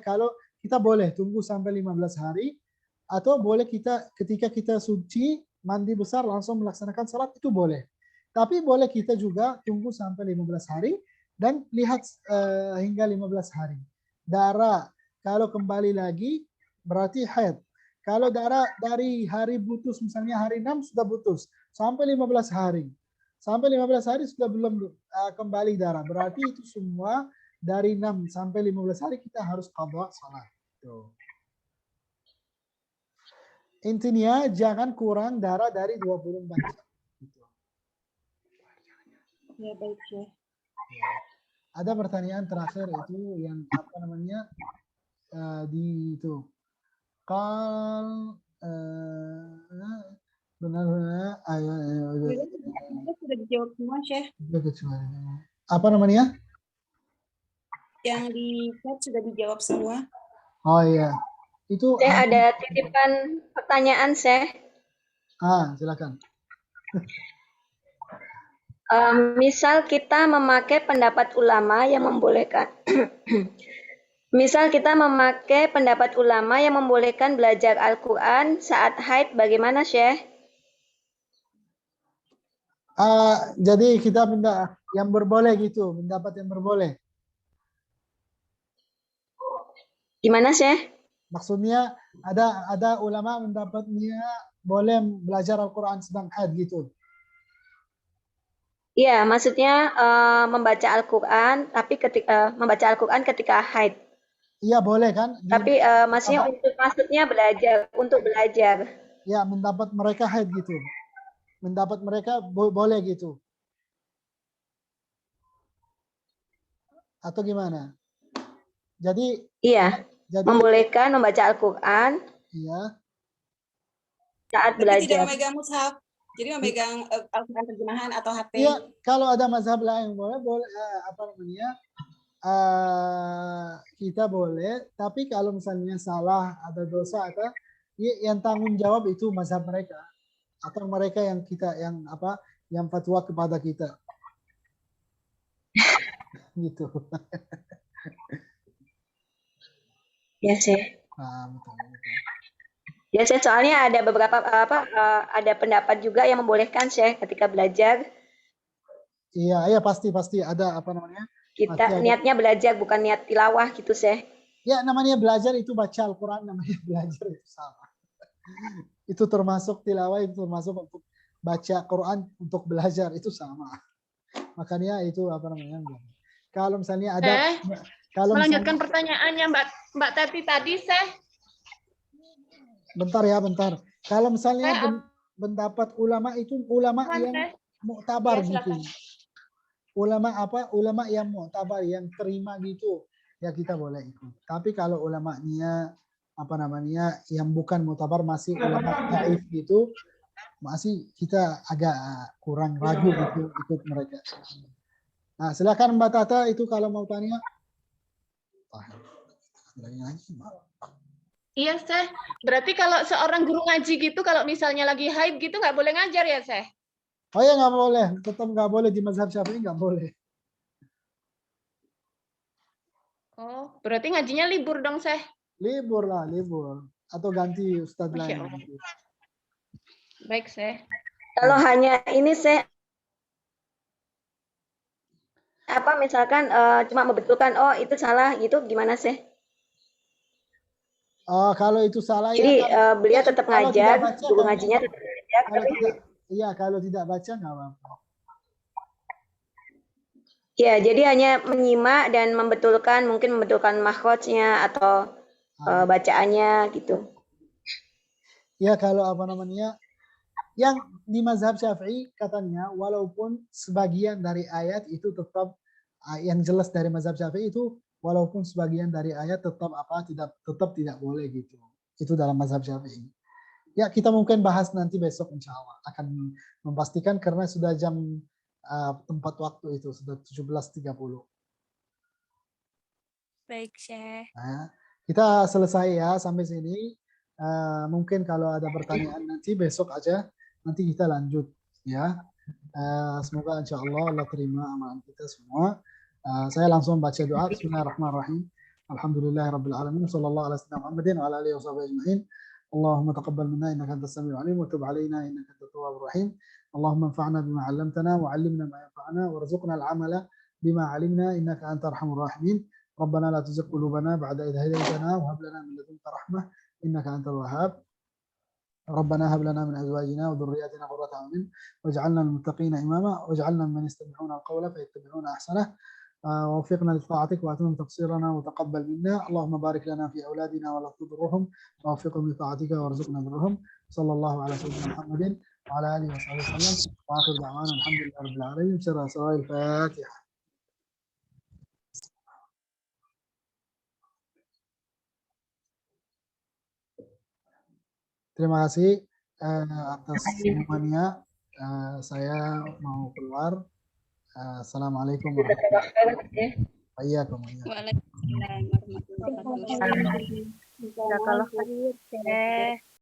kalau kita boleh tunggu sampai 15 hari, atau boleh ketika kita suci, mandi besar langsung melaksanakan salat, itu boleh. Tapi boleh kita juga tunggu sampai 15 hari dan lihat hingga 15 hari. Darah kalau kembali lagi berarti haid. Kalau darah dari hari putus, misalnya hari 6 sudah putus sampai 15 hari. Sampai 15 hari sudah belum kembali darah. Berarti itu semua dari 6 sampai 15 hari kita harus qadha salat. Intinya jangan kurang darah dari 24 jam. Ya, baik, Syekh. Ada pertanyaan terakhir itu yang di itu. Benar-benar sudah dijawab semua, Syekh. Apa namanya? Yang di chat sudah dijawab semua. Oh iya. Itu Saya ada titipan pertanyaan, saya. Silakan. Misal kita memakai pendapat ulama yang membolehkan misal kita memakai pendapat ulama yang membolehkan belajar Al-Quran saat haid, bagaimana, Syekh? Jadi kita minta yang berboleh gitu, pendapat yang berboleh. Gimana, Syekh? Maksudnya ada ulama mendapatnya boleh belajar Al-Quran sedang haid gitu. Iya, maksudnya membaca Al-Quran, tapi membaca Al-Quran ketika haid. Iya boleh kan? Tapi maksudnya belajar, untuk belajar. Ya, mendapat mereka haid gitu. Mendapat mereka boleh gitu. Atau gimana? Jadi iya, membolehkan membaca Al-Quran. Iya. Saat Tapi belajar. tidak memegang mushaf. Jadi memegang Al-Quran terjemahan atau HP. Iya, kalau ada mazhab lain boleh apa namanya? Kita boleh, tapi kalau misalnya salah, ada dosa, atau yang tanggung jawab itu mazhab mereka atau mereka yang yang fatwa kepada kita gitu. Ya sih. Betul. Ya sih, soalnya ada beberapa ada pendapat juga yang membolehkan sih ketika belajar. Iya pasti ada apa namanya? Kita niatnya belajar bukan niat tilawah gitu sih. Ya namanya belajar itu baca Al-Quran, namanya belajar itu sama. Itu termasuk tilawah, itu termasuk untuk baca Quran, untuk belajar itu sama. Makanya itu apa namanya? Kalau misalnya ada melanjutkan pertanyaannya Mbak Tati tadi, Bentar. Kalau misalnya pendapat ulama itu ulama yang muktabar gitu. Ulama yang muktabar, yang terima gitu, ya kita boleh ikut. Tapi kalau ulamanya yang bukan muktabar, masih ulama dhaif gitu, masih kita agak kurang ragu gitu ikut mereka. Nah, silakan Mbak Tata itu kalau mau tanya. Iya, Syekh. Berarti kalau seorang guru ngaji gitu, kalau misalnya lagi haid gitu, nggak boleh ngajar ya, Syekh? Oh ya, nggak boleh. Tetap nggak boleh di mazhab Syafi'i, nggak boleh. Oh, berarti ngajinya libur dong, Syekh? Libur. Atau ganti ustadz lain. Baik, Syekh. Kalau hanya ini, Syekh, misalkan cuma membetulkan, itu salah gitu, gimana, Syekh? Kalau itu salah, jadi beliau tetap ngajar, guru ngajinya tetap ngajar. Kalau tidak baca nggak apa-apa. Ya, jadi hanya menyimak dan mungkin membetulkan makhrajnya atau bacaannya gitu. Ya, kalau yang di mazhab Syafi'i katanya, walaupun sebagian dari ayat itu tetap yang jelas dari mazhab Syafi'i itu, walaupun sebagian dari ayat tetap tidak boleh gitu. Itu dalam mazhab Syafi'i. Ya, kita mungkin bahas nanti besok insya Allah. Akan memastikan karena sudah jam tempat waktu itu, sudah 17.30. Baik, Syekh. Nah, kita selesai ya sampai sini. Mungkin kalau ada pertanyaan nanti besok aja, nanti kita lanjut ya. Semoga insya Allah terima amalan kita semua. Saya langsung baca doa. Bismillahirrahmanirrahim. Alhamdulillahirabbil alamin. Sallallahu alaihi Muhammadin wa ala alihi washabihi ajma'in. Allahumma taqabbal minna innaka antas samiul alim wa tub alaina innaka antat tawwabur rahim. Allahumma anfa'na bima 'allamtana wa 'allimna ma yanfa'una warzuqna al-'amala bima 'alimna innaka antar arhamur rahimin. Rabbana la tuzigh qulubana ba'da idh hadaytana wa hab lana min ladunka rahmah innaka antal wahhab. ربنا هب لنا من ازواجنا وذرياتنا قرة اعين واجعلنا للمتقين اماما واجعلنا ممن يستمعون القول فيتبعون احسنه ووفقنا لطاعتك واتمم تقصيرنا وتقبل منا اللهم بارك لنا في اولادنا ولا تضرهم ووفقهم لطاعتك وارزقنا برهم صلى الله على سيدنا محمد وعلى اله وصحبه وسلم واخر دعوانا الحمد لله رب العالمين. سورة الفاتحة. Terima kasih atas semuanya. Saya mau keluar. Assalamualaikum Terima warahmatullahi kasih. wabarakatuh. Wa'iyyakum. Waalaikumsalam warahmatullahi wabarakatuh. Jazakallah khair, Syekh.